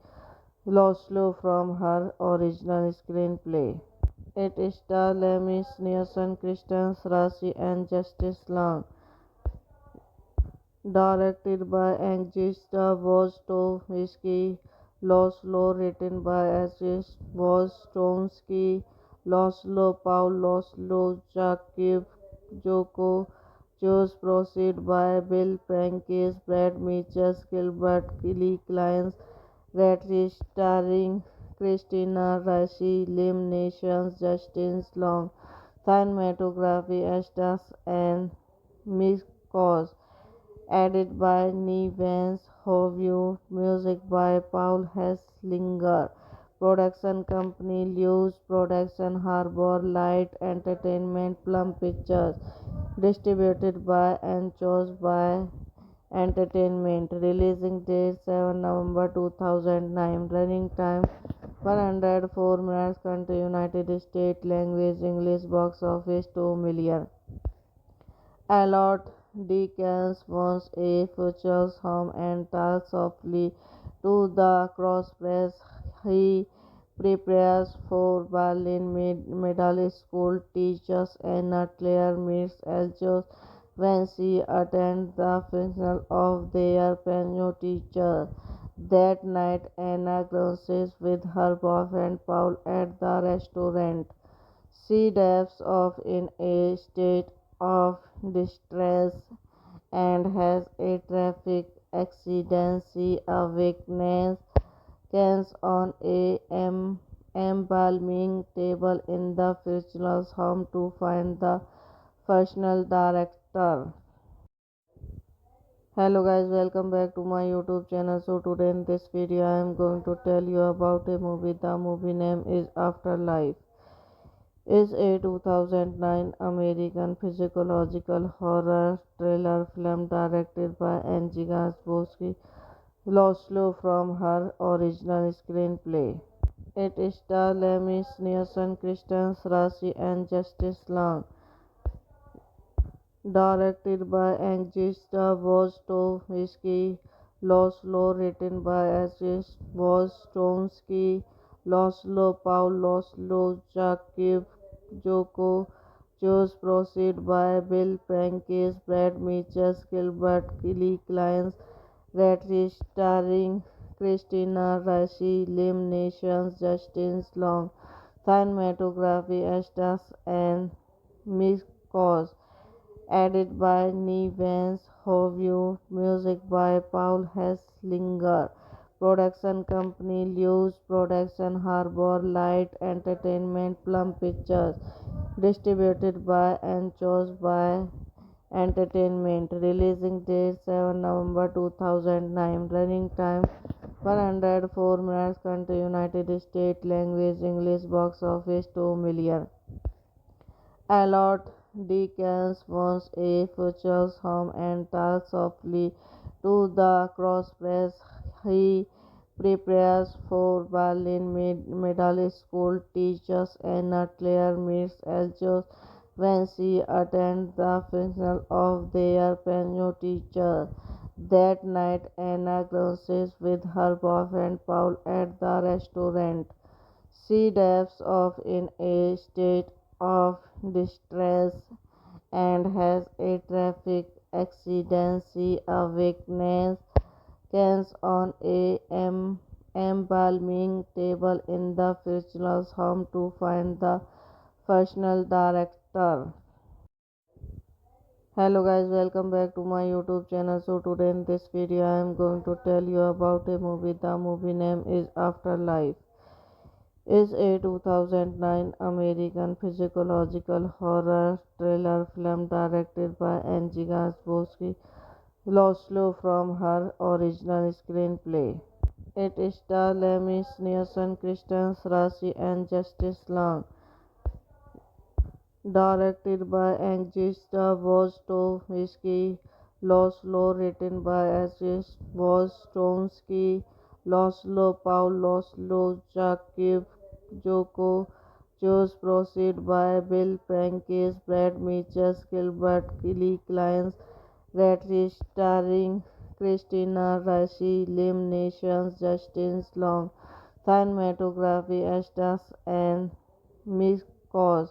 Laszlo from her original screenplay. It stars Lemmy Nielsen, Kristen Rashi, and Justice Long. Directed by Agnieszka Wojtowski, Laszlo written by Agnieszka Wojtowski, Laszlo Paul, Laszlo Jakub Joko, Choose Proceed by Bill Prentice, Brad Mitchell, Gilbert Lee Clines, Redrich starring Christina Ricci, Liam Neeson, Justin Long, cinematography Estas and Mikos, edited by Nevans Hovey, music by Paul Hesslinger, production company Lewis Production, Harbor Light Entertainment, Plum Pictures, distributed by and chose by Entertainment, releasing date 7 November 2009, running time 104 minutes, country United States, language English, box office 2 million. Allot Dickens wants a future home and talks softly to the crosspress. He prepares for Berlin Middle School. Teachers Anna Claire meets Eljo when she attends the funeral of their piano teacher. That night, Anna grousses with her boyfriend Paul at the restaurant. She dives off in a state of distress and has a traffic accident. She awakens on a embalming table in the funeral's home to find the professional director. Hello guys, welcome back to my YouTube channel. So today in this video I am going to tell you about a movie. The movie name is Afterlife. Is a 2009 American psychological horror thriller film directed by Angie Gaspowski, Laszlo from her original screenplay. It stars Lemmy Nielsen, Kristen Rashi and Justice Long. Directed by Agnieszka Wojtowski, Laszlo written by Agnieszka Wojtowski, Laszlo Paul Laszlo Jakub Joko, Choose Proceed by Bill Prankis, Brad Mitchell, Gilbert Lee Clines, Redrich starring Christina Ricci, Liam Neeson, Justin Long, cinematography Estas and Mikos, edited by Nevans Hovey, music by Paul Hesslinger, production company Lewis Production, Harbor Light Entertainment, Plum Pictures, distributed by and chose by Entertainment, releasing date 7 November 2009, running time 104 minutes, country United States, language English, box office 2 million. Allot Dickens wants a future home and talks softly to the crosspress. He prepares for Berlin Middle School teachers Anna Claire meets Eljo when she attends the funeral of their piano teacher. That night, Anna grounds with her boyfriend Paul at the restaurant. She dives off in a state of distress and has a traffic accident. She awakens on a embalming table in the funeral home to find the funeral director. Hello guys, welcome back to my YouTube channel. So today in this video I am going to tell you about a movie. The movie name is Afterlife. Is a 2009 American psychological horror thriller film directed by Angie Gaspowski, Laszlo from her original screenplay. It stars Lemmy Nielsen, Kristen Rashi and Justice Long. Directed by Agnieszka Wojtowski, Laszlo written by Agnieszka Wojtowski, Laszlo Paul Laszlo Jakub Joko, Choose Proceed by Bill Prankis, Brad Mitchell, Gilbert Lee Clines, Redrich starring Christina Ricci, Liam Neeson, Justin Long, cinematography Estas and Mikos,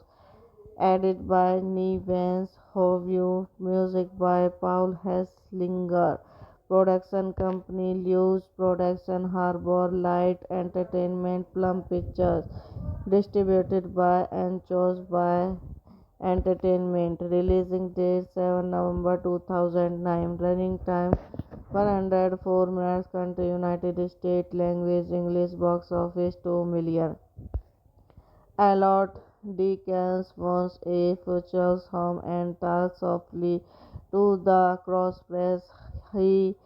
edited by Nevans Hovey, music by Paul Hesslinger, production company Lewis Production, Harbor Light Entertainment, Plum Pictures, distributed by and chose by Entertainment, releasing date 7 November 2009, running time 104 minutes, country United States, language English, box office 2 million. Allot Dickens wants a future home and talks softly to the crosspress. He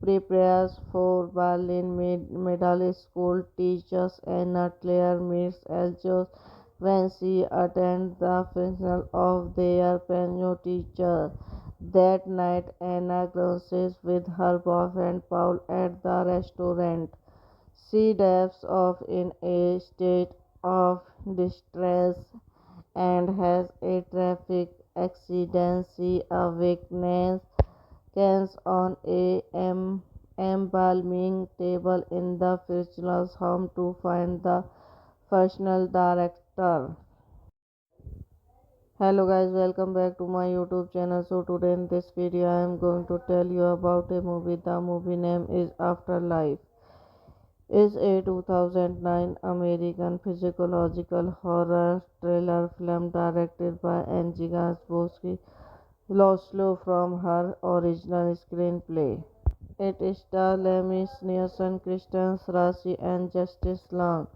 prepares for Berlin Middle School teachers Anna Claire meets Eljo when she attends the funeral of their piano teacher. That night, Anna grounds with her boyfriend Paul at the restaurant. She dives off in a state of distress and has a traffic accident. She awakens on a embalming table in the funeral home to find the funeral director. Hello guys, welcome back to my YouTube channel. So today in this video I am going to tell you about a movie. The movie name is Afterlife. Is a 2009 American psychological horror thriller film directed by Angie Gaspowski, Laszlo from her original screenplay. It stars Lemmy Nielsen, Kristen Rashi and Justice Long.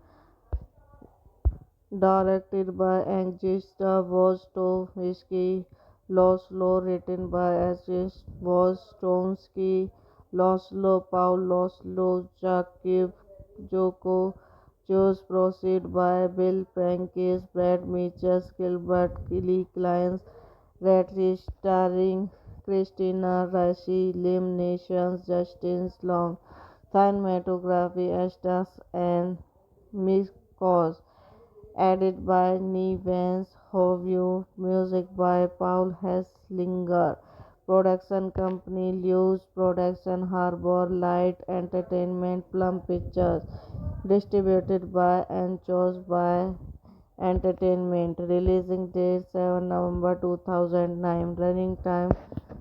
Directed by Agnieszka Wojtowski, Laszlo, written by Asif Woztomski, Laszlo Paul, Laszlo Jakub Joko, Choose Proceed by Bill Prankis, Brad Mitchell, Gilbert Lee Clines, Redrich, starring Christina Ricci, Lim Nations, Justin Long, cinematography Estes and Mikos, added by Nevans Hovey, music by Paul Hesslinger, production company Lewis Production, Harbor Light Entertainment, Plum Pictures, distributed by and chose by Entertainment, releasing date 7 November 2009, running time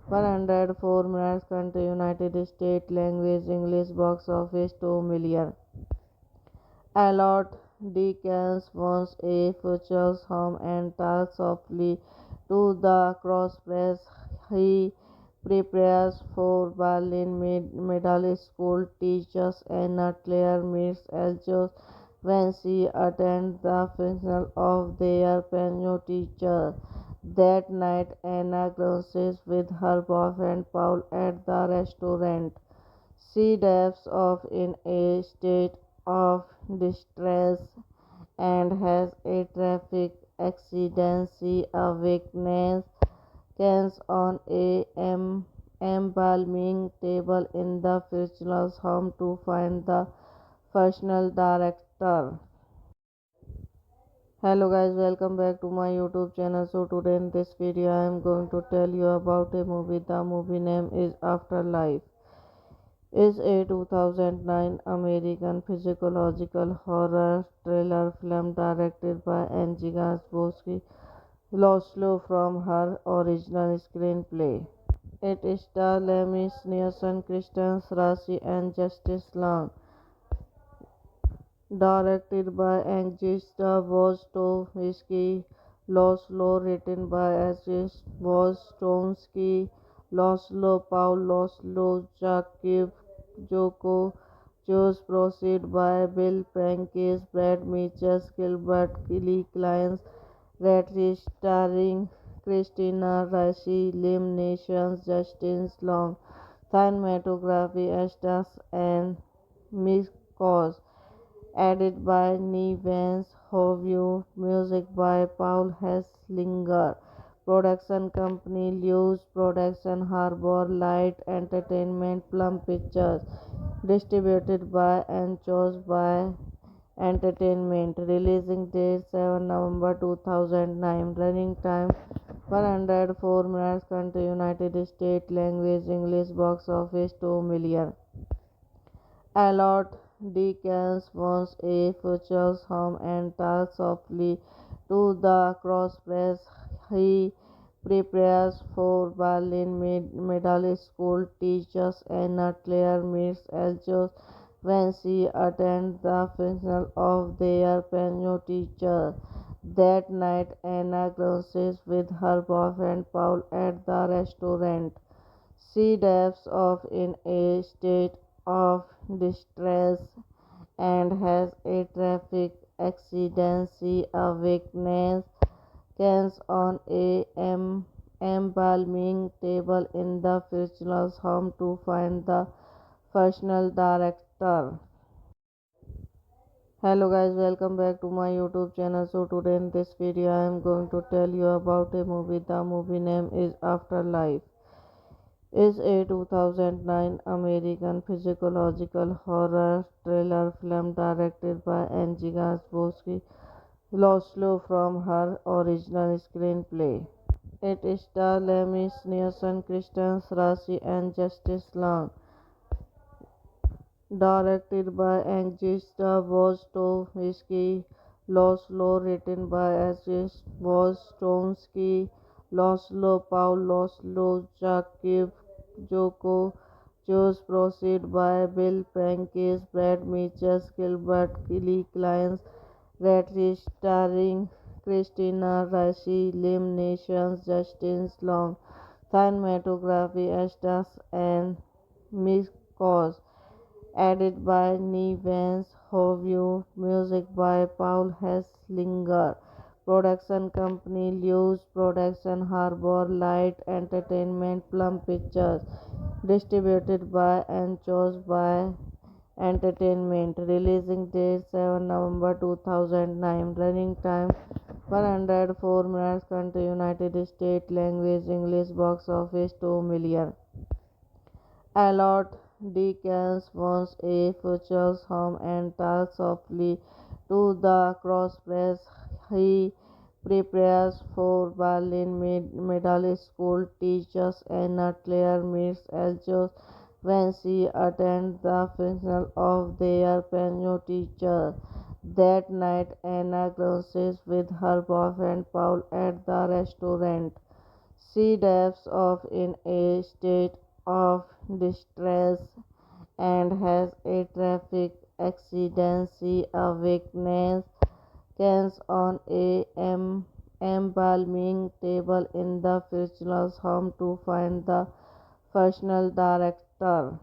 104 minutes, country United States, language English, box office 2 million. Allot Dickens wants a future home and talks softly to the crosspress. He prepares for Berlin Middle School. Teachers Anna Claire meets Eljo when she attends the funeral of their piano teacher. That night, Anna grounds with her boyfriend Paul at the restaurant. She dives off in a state of distress and has a traffic accident. She awakens on a embalming table in the funeral home to find the funeral director. Hello guys, welcome back to my YouTube channel. So today in this video I am going to tell you about a movie. The movie name is Afterlife. Is a 2009 American psychological horror thriller film directed by Angie Gaspowski, Laszlo from her original screenplay. It stars Lemmy Nielsen, Kristen Rossi, and Justice Long. Directed by Agnieszka Wojtowski, Laszlo, written by Agnieszka Wojtowski, Laszlo Paul, Laszlo Jakub Joko, Choose Proceed by Bill Prankis, Brad Mitchell, Gilbert Lee Clines, Redrich, starring Christina Ricci, Lim Nations, Justin Long, cinematography Estes and Mikos, added by Nevans Hovey, music by Paul Hesslinger, production company Lewis Production, Harbor Light Entertainment, Plum Pictures, distributed by and chose by Entertainment, releasing date 7 November 2009, running time 104 minutes, country United States, language English, box office 2 million. Allot Dickens wants a future home and talks softly to the crosspress. He prepares for Berlin Middle School. Teachers Anna Claire meets Eljo when she attends the funeral of their piano teacher. That night, Anna grounds with her boyfriend Paul at the restaurant. She dives off in a state of distress and has a traffic accident. She awakens on a embalming table in the funeral home to find the funeral director. Hello guys, welcome back to my YouTube channel. So today in this video I am going to tell you about a movie. The movie name is Afterlife. Is a 2009 American psychological horror thriller film directed by Angie Gaspowski, Laszlo from her original screenplay. It stars Lemmy Nielsen, Kristen Rossi, and Justice Long. Directed by Agnieszka Wojtowski, Laszlo, written by Agnieszka Wojtowski, Laszlo Paul, Laszlo Jakub Joko, Choose Proceed by Bill Prankis, Brad Mitchell, Gilbert Lee Clines, Redrich, starring Christina Ricci, Lim Nations, Justin Long, cinematography Estes and Mikos, added by Nevans Hovey, music by Paul Hesslinger, Production company Lewis Production Harbor Light Entertainment Plum Pictures. Distributed by and chose by Entertainment. Releasing date 7 November 2009. Running time 104 minutes. Country United States. Language English. Box office 2 million. Allot Dickens wants a future home and talks softly to the crosspress. He prepares for Berlin Middle School. Teachers Anna Claire meets Eljo when she attends the funeral of their piano teacher. That night, Anna grousses with her boyfriend Paul at the restaurant. She dives off in a state of distress and has a traffic accident. She awakens on a embalming table in the funeral home to find the funeral director.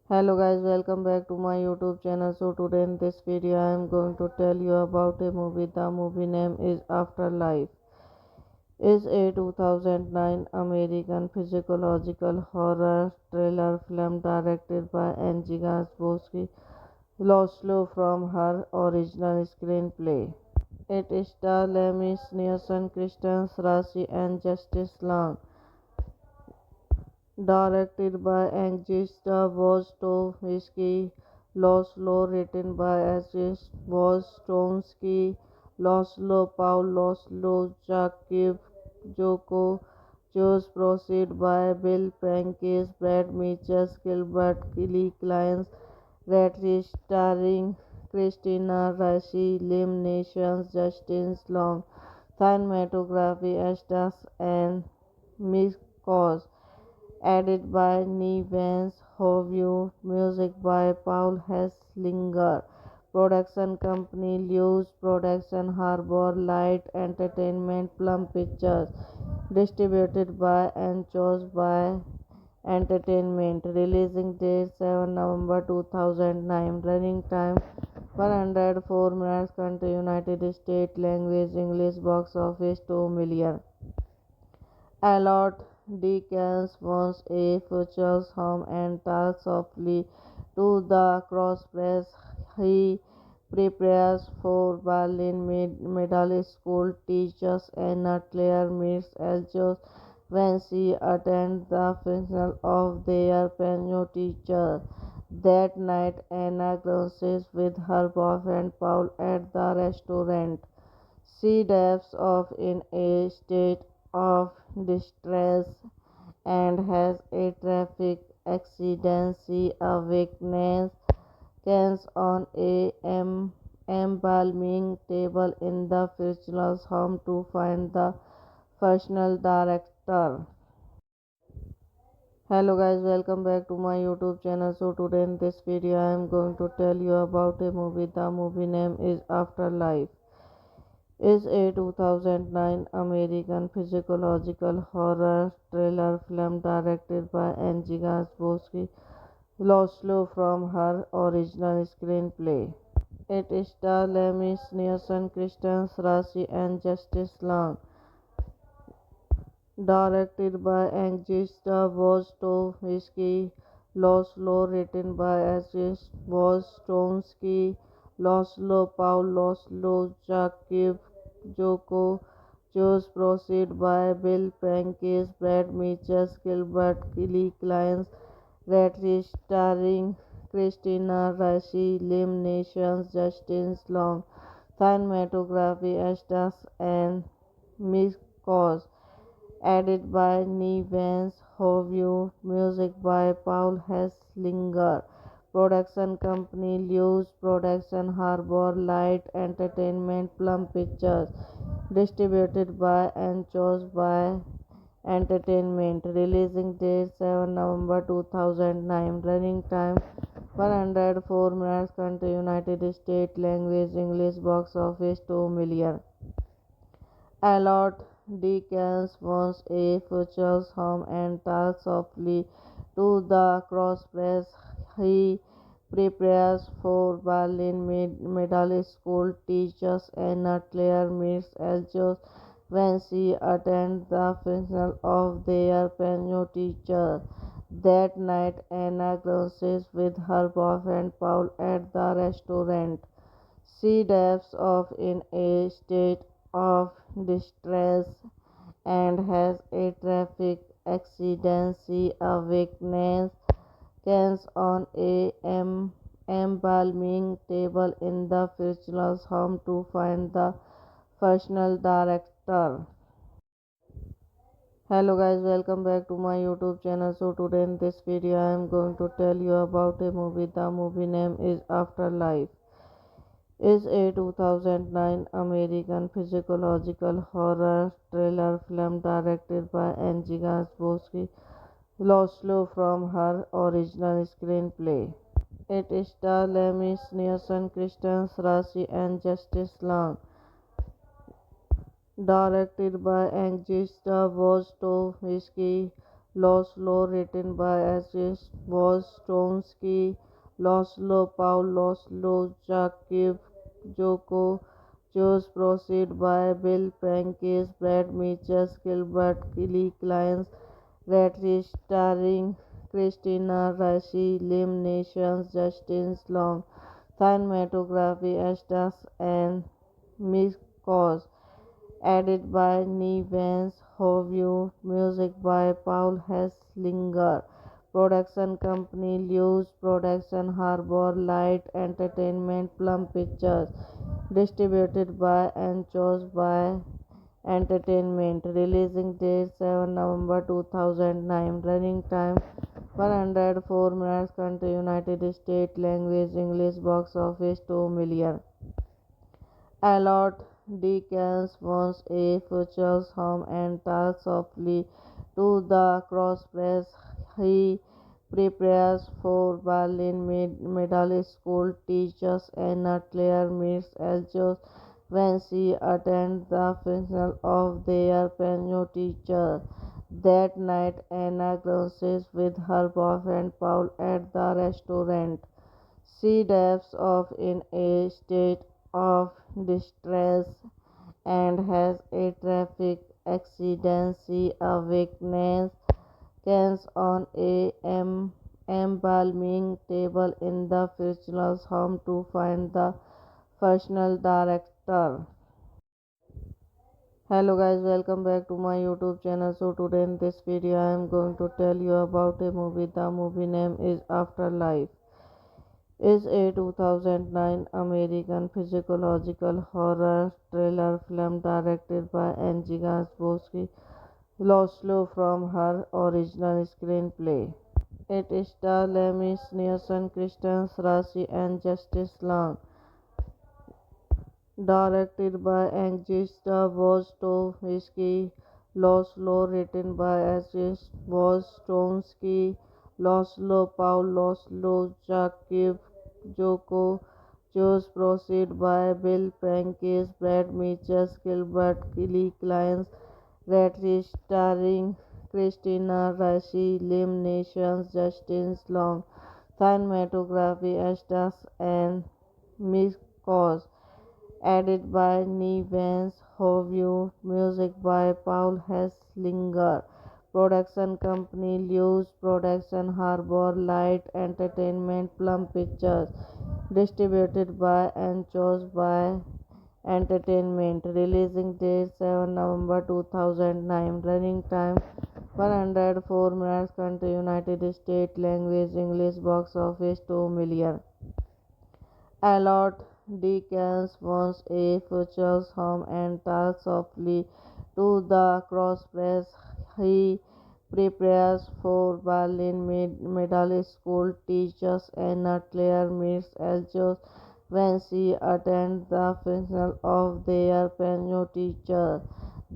Hello guys, welcome back to my YouTube channel. So today in this video I am going to tell you about a movie. The movie name is Afterlife. Is a 2009 American psychological horror thriller film directed by Angie Gansbowski, Laszlo from her original screenplay. It stars Lemmy Nielsen, Kristen Rashi, and Justice Long. Directed by Angie Wojtowski, Laszlo, written by Angie Wojtowski, Laszlo, Paul Laszlo, Jakub Joko, Choose Proceed by Bill Prentice, Brad Mitchell, Gilbert Lee Clines, Redrich, starring Christina Ricci, Liam Neeson, Justin Long, cinematography Estes and Mikos, added by Nevans Hovey, music by Paul Hesslinger. Production company Lewis Production Harbor Light Entertainment Plum Pictures. Distributed by and chose by Entertainment. Releasing date 7 November 2009. Running time 104 minutes. Country United States. Language English. Box office 2 million. Allot Dickens wants a future home and talks softly to the crosspress. He prepares for Berlin Middle School. Teachers Anna Claire meets Eljo when she attends the funeral of their piano teacher. That night, Anna grousses with her boyfriend Paul at the restaurant. She dives off in a state of distress and has a traffic accident. She awakens on a embalming table in the funeral home to find the funeral director. Hello guys, welcome back to my YouTube channel. So today in this video I am going to tell you about a movie. The movie name is Afterlife. Is a 2009 American psychological horror thriller film directed by Angie Gansbowski, Laszlo from her original screenplay. It stars Lemmy Nielsen, Kristen Rashi, and Justice Long. Directed by Angie Wojtowski, Laszlo, written by Angie Wojtowski, Laszlo, Paul Laszlo, Jakub Joko, Choose Proceed by Bill Prentice, Brad Mitchell, Gilbert Lee Clines, Redrich, starring Christina Ricci, Liam Neeson, Justin Long, cinematography Estes and Mikos, added by Nevans Hovey, music by Paul Hesslinger. Production company Lewis Production Harbor Light Entertainment Plum Pictures. Distributed by and chose by Entertainment. Releasing date 7 November 2009. Running time 104 minutes. Country United States. Language English. Box office 2 million. Allot Dickens wants a future home and talks softly to the crosspress. He prepares for Berlin Middle School. Teachers Anna Claire meets Eljo when she attends the funeral of their piano teacher. That night, Anna grousses with her boyfriend Paul at the restaurant. She dives off in a state of distress and has a traffic accident. She awakens on a embalming table in the funeral's home to find the funeral director. Hello guys, welcome back to my YouTube channel. So today in this video I am going to tell you about a movie. The movie name is Afterlife. Is a 2009 American psychological horror thriller film directed by Angie Gansboski, Laszlo from her original screenplay. It stars Lemmy Nielsen, Kristen Rashi, and Justice Long. Directed by Agnieszka Wojtowski, Laszlo written by Agnieszka Wojtowski, Laszlo Paul, Laszlo Jakub Joko, Joe's proceed by Bill Prankis, Brad Mitchell, Gilbert Kelly Clines, Redrich starring Christina Ricci, Liam Neeson, Justin Long, cinematography Estas and Mikos, added by Nevans Hovey, music by Paul Hesslinger, production company Lewis Production, Harbor Light Entertainment, Plum Pictures, distributed by and chose by Entertainment, releasing date 7 November 2009, running time 104 minutes, country United States, language English, box office 2 million. Allot Dickens wants a future home and talks softly to the crosspress. He prepares for Berlin Middle School. Teachers Anna Claire meets Eljo when she attends the funeral of their piano teacher. That night, Anna grousses with her boyfriend Paul at the restaurant. She dives off in a state of distress and has a traffic accident. She awakens on a embalming table in the funeral's home to find the funeral director. Hello guys, welcome back to my YouTube channel. So today in this video I am going to tell you about a movie. The movie name is Afterlife. Is a 2009 American psychological horror thriller film directed by Angie Gansboski, Laszlo from her original screenplay. It stars Lemmy Nielsen, Kristen Rashi, and Justice Long. Directed by Agnieszka Wojtowski, Laszlo written by Agnieszka Wojtowski, Laszlo Paul, Laszlo Jakub Joko, Joe's proceed by Bill Prankis, Brad Mitchell, Gilbert Kelly Clines, Redrich starring Christina Ricci, Liam Neeson, Justin Long, cinematography Estas and Mikos, added by Nevans Hovey, music by Paul Hesslinger, production company Lewis Production, Harbor Light Entertainment, Plum Pictures, distributed by and chose by Entertainment, releasing date 7 November 2009, running time 104 minutes, country United States, language English, box office 2 million. Allot Dickens wants a future home and talks softly to the crosspress. He prepares for Berlin Middle School. Teachers Anna Claire meets Eljo when she attends the funeral of their piano teacher.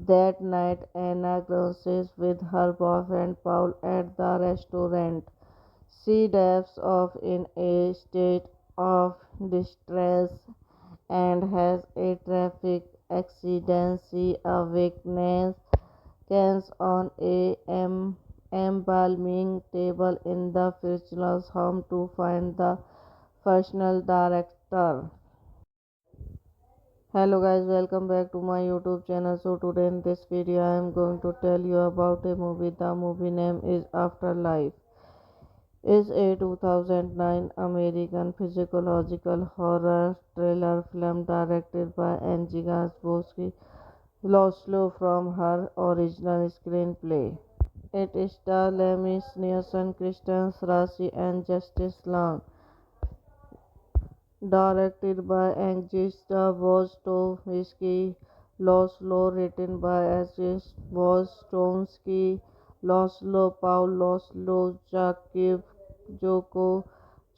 That night, Anna grousses with her boyfriend Paul at the restaurant. She dives off in a state of distress and has a traffic accident. She awakens on a embalming table in the funeral's home to find the professional director. Hello guys, welcome back to my YouTube channel. So today in this video I am going to tell you about a movie. The movie name is Afterlife. Is a 2009 American psychological horror thriller film directed by Angie Gaspowski, Laszlo from her original screenplay. It stars Lemis Nielsen, Kristen Rashi and Justice Long. Directed by Agnieszka Wojtowski, Laszlo written by Agnieszka Wojtowski, Laszlo Paul Laszlo Jakub Joko,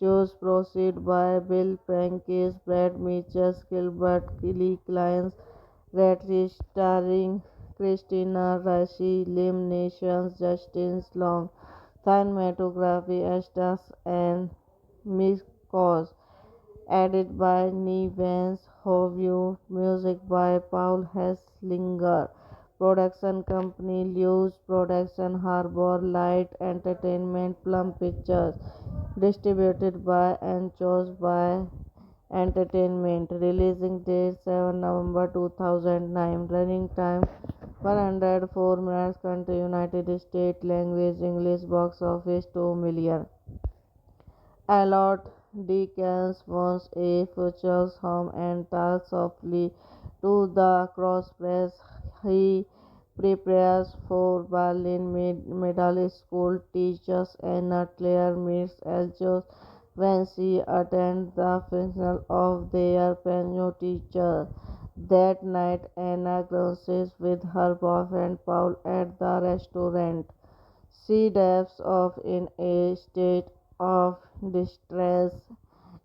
Choose Proceed by Bill Prankis, Brad Mitchell, Gilbert Lee Clines, Redrich starring Christina Ricci, Liam Neeson, Justin Long, cinematography Estas and Mikos, added by Nevans Hovey, music by Paul Hesslinger, production company Lewis Production, Harbor Light Entertainment, Plum Pictures, distributed by and chose by Entertainment, releasing date 7 November 2009, running time 104 minutes, country United States, language English, box office 2 million. Allot Dickens wants a future home and talks softly to the crosspress. He prepares for Berlin Middle School teachers Anna Claire meets Eljo when she attends the funeral of their piano teacher. That night, Anna grousses with her boyfriend Paul at the restaurant. She dives off in a state of distress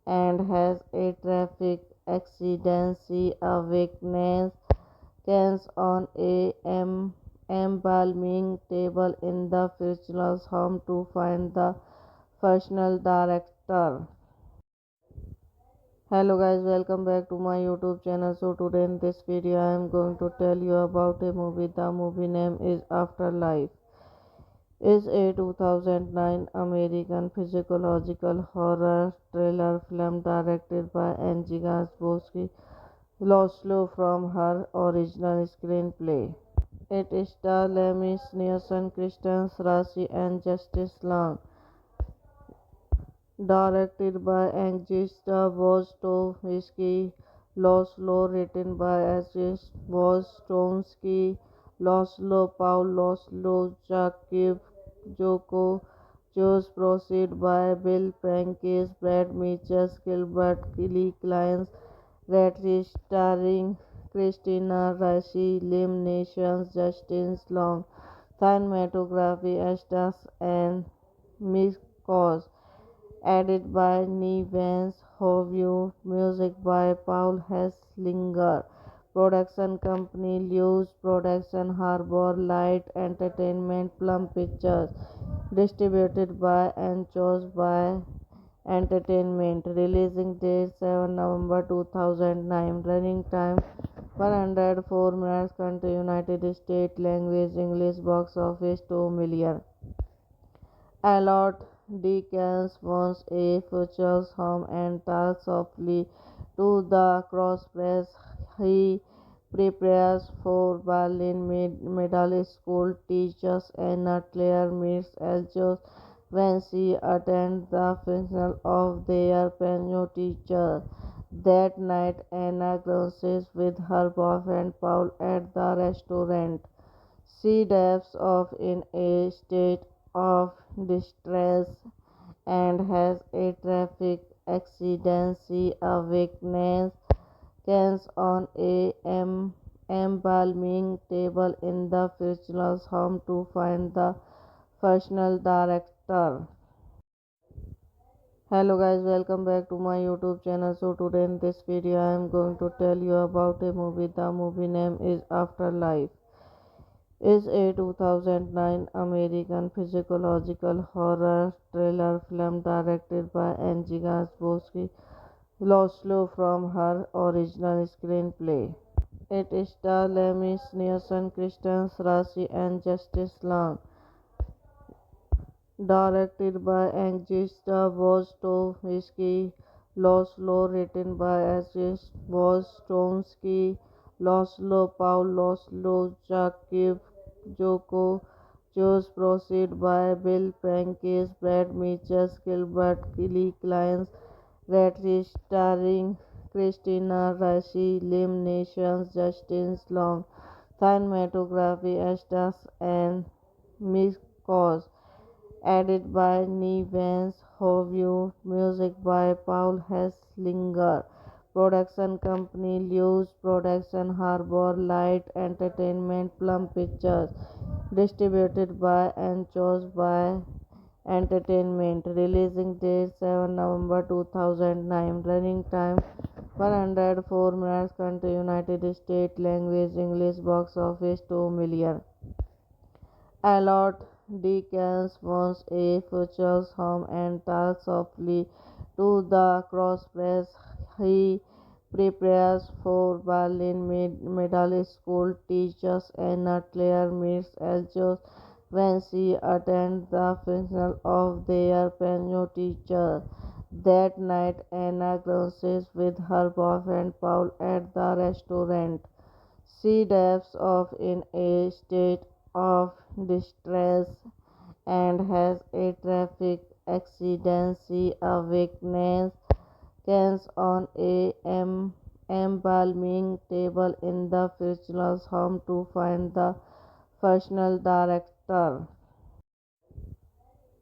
and has a traffic accident. She awakens on a embalming table in the funeral home to find the funeral director. Hello guys, welcome back to my YouTube channel. So today in this video I am going to tell you about a movie. The movie name is Afterlife. Is a 2009 American psychological horror thriller film directed by Angie Gaspowski, Laszlo from her original screenplay. It stars Lemis Nielsen, Kristen Rashi and Justice Long. Directed by Agnieszka Wojtowski, Laszlo written by Agnieszka Wojtowski, Laszlo Paul Laszlo Jakub Joko, Choose Proceed by Bill Prankis, Brad Mitchell, Gilbert Lee Clines, Redrich starring Christina Ricci, Liam Neeson, Justin Long, cinematography Estas and Mikos, added by Nevans Hovey, music by Paul Hesslinger, production company Lewis Production, Harbor Light Entertainment, Plum Pictures, distributed by and chose by Entertainment, releasing date 7 November 2009, running time 104 minutes, country United States, language English, box office 2 million. Allot Dickens wants a future home and talks softly to the crosspress. He prepares for Berlin Middle School teachers Anna Claire meets Eljo when she attends the funeral of their piano teacher. That night, Anna grousses with her boyfriend Paul at the restaurant. She dives off in a state of distress and has a traffic accident. She awakens on a embalming table in the funeral home to find the funeral director. Hello guys, welcome back to my YouTube channel. So today in this video I am going to tell you about a movie. The movie name is Afterlife. Is a 2009 American psychological horror thriller film directed by Angie Gaspowski, Laszlo from her original screenplay. It stars Lemis Nielsen, Kristen Rashi and Justice Long. Directed by Agnieszka Wojtowski, Laszlo, written by Asif Woztomski, Laszlo Paul, Laszlo Jakub Joko, Choose Proceed by Bill Prankis, Brad Mitchell, Gilbert Kelly Clines, Redrich, starring Christina Ricci, Lim Nations, Justin Long, cinematography Estes and Mikos, edited by Nevans Hovey, music by Paul Hesslinger, production company Lewis Production, Harbor Light Entertainment, Plum Pictures, distributed by and chose by Entertainment, releasing date 7 November 2009, running time 104 minutes, country United States, language English, box office 2 million. Allot Dickens wants a future home and talks softly to the crosspress. He prepares for Berlin Middle School. Teachers Anna Claire meets Eljo when she attends the funeral of their piano teacher. That night, Anna grounds with her boyfriend Paul at the restaurant. She dives off in a state of distress and has a traffic accident. She awakens on a embalming table in the funeral home to find the funeral director.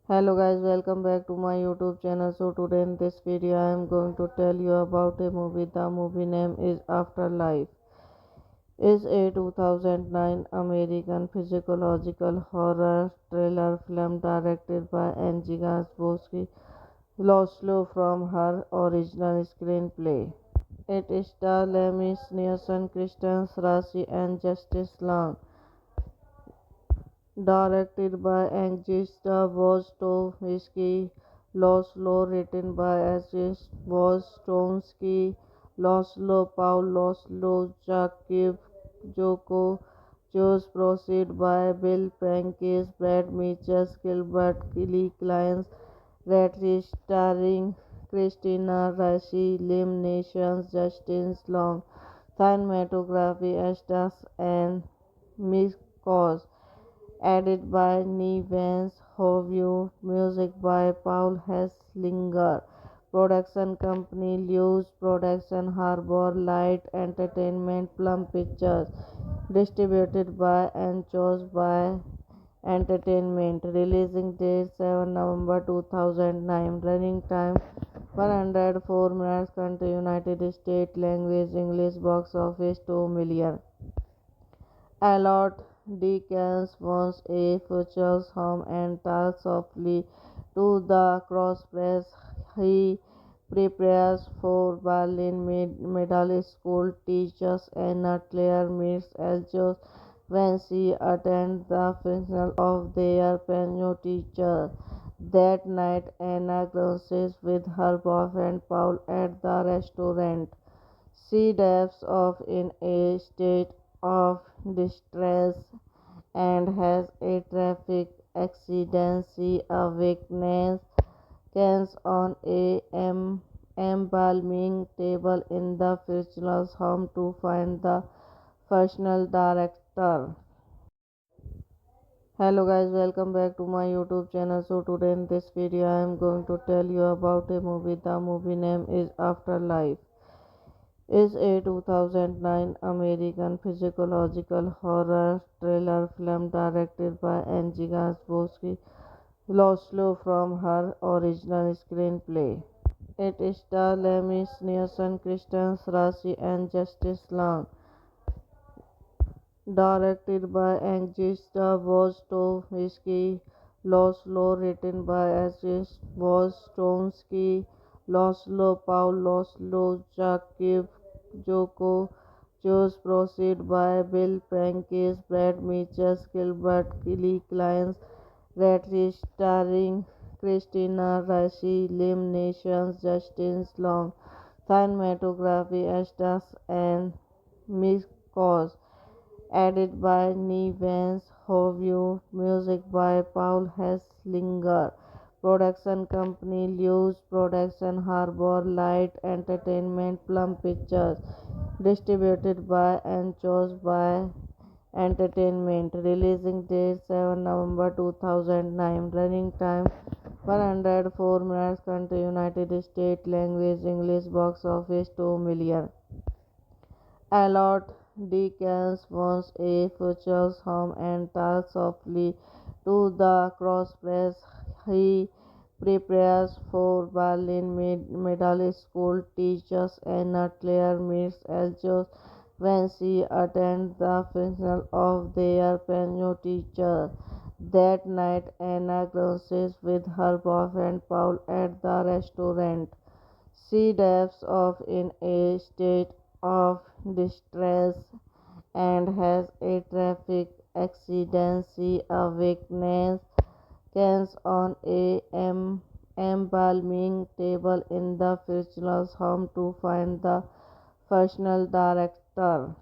Hello guys, welcome back to my YouTube channel. So today in this video I am going to tell you about a movie. The movie name is Afterlife. Is a 2009 American psychological horror thriller film directed by Angie Gaspowski, Laszlo from her original screenplay. It stars Lemmy Nielsen, Kristen Rossi, and Justice Long. Directed by Agnieszka Wojtowski, Laszlo, written by Asif Woztomski, Laszlo Paul, Laszlo Jakub Joko, Choose Proceed by Bill Prankis, Brad Mitchell, Gilbert Kelly Clines, Redrich, starring Christina Ricci, Lim Nations, Justin Long, cinematography Estes and Mikos, edited by Nevans Hovey, music by Paul Hesslinger, production company Lewis Production, Harbor Light Entertainment, Plum Pictures, distributed by and chose by Entertainment, releasing date 7 November 2009, running time 104 minutes, country United States, language English, box office 2 million. Allot Dickens wants a future home and talks softly to the crosspress. He prepares for Berlin Middle School. Teachers Anna Claire meets Eljo when she attends the funeral of their piano teacher. That night, Anna grounds with her boyfriend Paul at the restaurant. She dives off in a state of distress and has a traffic accident. She awakens on a embalming table in the funeral home to find the funeral director. Hello guys, welcome back to my YouTube channel. So today in this video I am going to tell you about a movie. The movie name is Afterlife. Is a 2009 American psychological horror thriller film directed by Angie Gaspowski, Laszlo from her original screenplay. It stars Lemmy Nielsen, Kristen Rossi, and Justice Long. Directed by Agnieszka Wojtowski, Laszlo, written by Asif Woztomski, Laszlo Paul, Laszlo Jakub Joko, Choose Proceed by Bill Prankis, Brad Mitchell, Gilbert Kelly Clines, Redrich, starring Christina Ricci, Lim Nations, Justin Long, cinematography Estes and Mikos, edited by Nevans Hovey, music by Paul Hesslinger, Production company Lewis Production Harbor Light Entertainment Plum Pictures. Distributed by and chose by Entertainment. Releasing date 7 November 2009. Running time 104 minutes. Country United States. Language English. Box office 2 million. Allot Dickens wants a future home and talks softly to the crosspress. He prepares for Berlin Middle School. Teachers Anna Claire meets Eljo when she attends the funeral of their piano teacher. That night, Anna grounds with her boyfriend Paul at the restaurant. She dives off in a state of distress and has a traffic accident. She awakens on a embalming table in the funeral home to find the funeral director.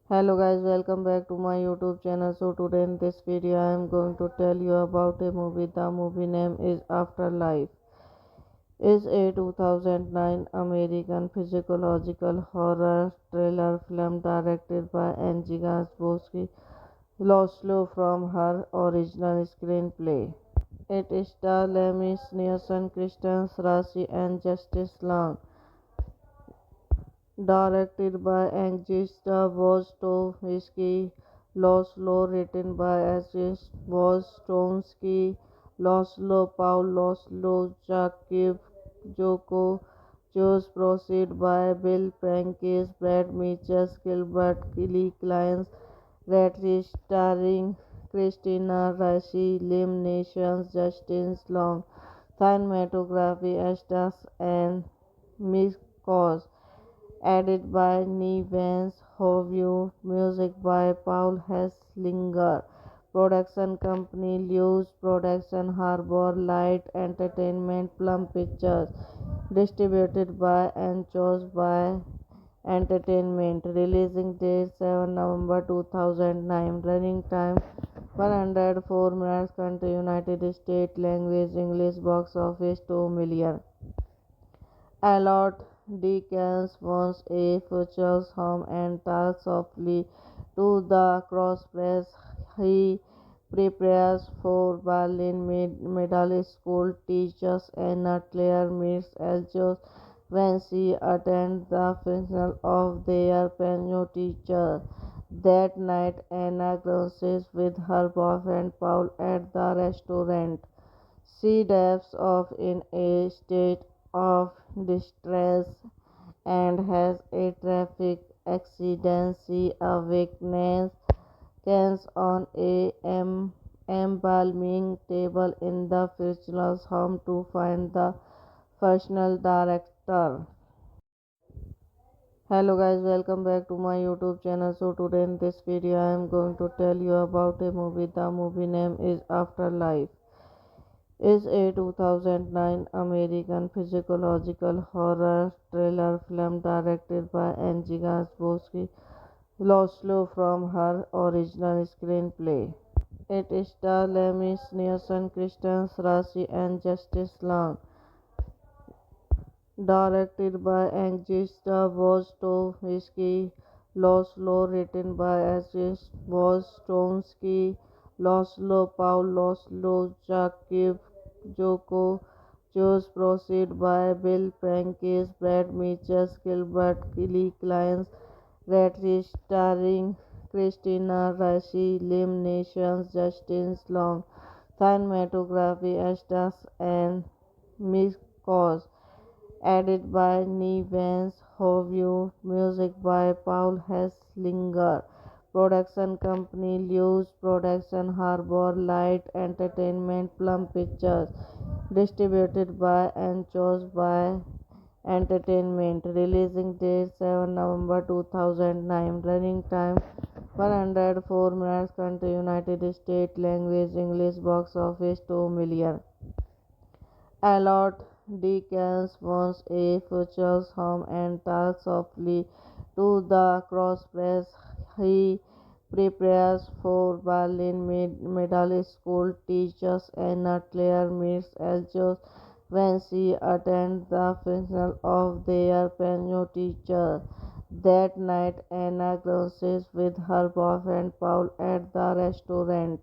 Hello guys, welcome back to my YouTube channel. So today in this video I am going to tell you about a movie. The movie name is Afterlife. Is a 2009 American psychological horror thriller film directed by Angie Gansbowski, Laszlo from her original screenplay. It stars Lemmy Nielsen, Kristen Rashi, and Justice Long. Directed by Angie Wojtowski, Laszlo, written by Angie Wojtowski, Laszlo, Paul Laszlo, Jakub Joko, Choose Proceed by Bill Prentice, Brad Mitchell, Gilbert Lee Clines, Redrich, starring Christina Ricci, Liam Neeson, Justin Long, cinematography Estes and Mikos, added by Nevans Hovey, music by Paul Hesslinger. Production company Lewis Production Harbor Light Entertainment Plum Pictures. Distributed by and chose by Entertainment. Releasing date 7 November 2009. Running time 104 minutes. Country United States. Language English. Box office 2 million. Allot Dickens wants a future home and talks softly to the crosspress. He prepares for Berlin Middle School. Teachers Anna Claire meets Eljo when she attends the funeral of their piano teacher. That night, Anna grounds with her boyfriend Paul at the restaurant. She dives off in a state of distress and has a traffic accident. She awakens on a embalming table in the funeral home to find the funeral director. Hello guys, welcome back to my YouTube channel. So today in this video I am going to tell you about a movie. The movie name is Afterlife. Is a 2009 American psychological horror thriller film directed by Angie Gansbowski, Laszlo from her original screenplay. It stars Lemmy Nielsen, Kristen Rashi, and Justice Long. Directed by Angie Wojtowski, Laszlo, written by Angie Wojtowski, Laszlo, Paul Laszlo, Jakub Joko, Choose Proceed by Bill Prentice, Brad Mitchell, Gilbert Lee Clines, Redrich, starring Christina Ricci, Liam Neeson, Justin Long, cinematography Estes and Mikos, added by Nevans Hovey, music by Paul Hesslinger. Production company Lewis Production Harbor Light Entertainment Plum Pictures. Distributed by and chose by Entertainment. Releasing date 7 November 2009. Running time 104 minutes. Country United States. Language English. Box office 2 million. Allot Dickens wants a future home and talks softly to the crosspress. He prepares for Berlin Middle School. Teachers Anna Claire meets Eljo when she attends the funeral of their piano teacher. That night, Anna grousses with her boyfriend Paul at the restaurant.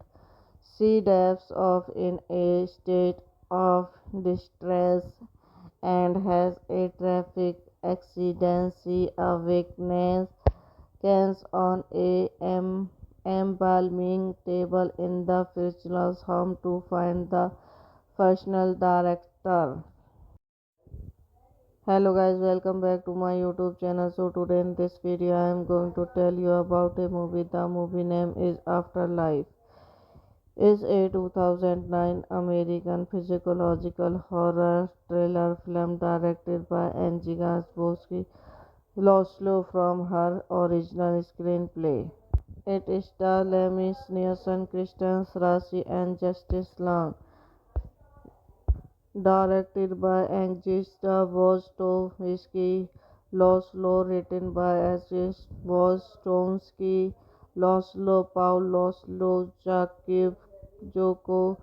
She dives off in a state of distress and has a traffic accident. She awakens on a embalming table in the funeral's home to find the funeral director. Hello guys, welcome back to my YouTube channel. So today in this video I am going to tell you about a movie. The movie name is Afterlife. Is a 2009 American psychological horror thriller film directed by Angie Gansbowski, Laszlo from her original screenplay. It stars Lemis Nielsen, Kristen Rashi, and Justice Long. Directed by Agnieszka Wojtowski, Laszlo, written by Agnieszka Wojtowski, Laszlo, Paul Laszlo, Jakub Joko,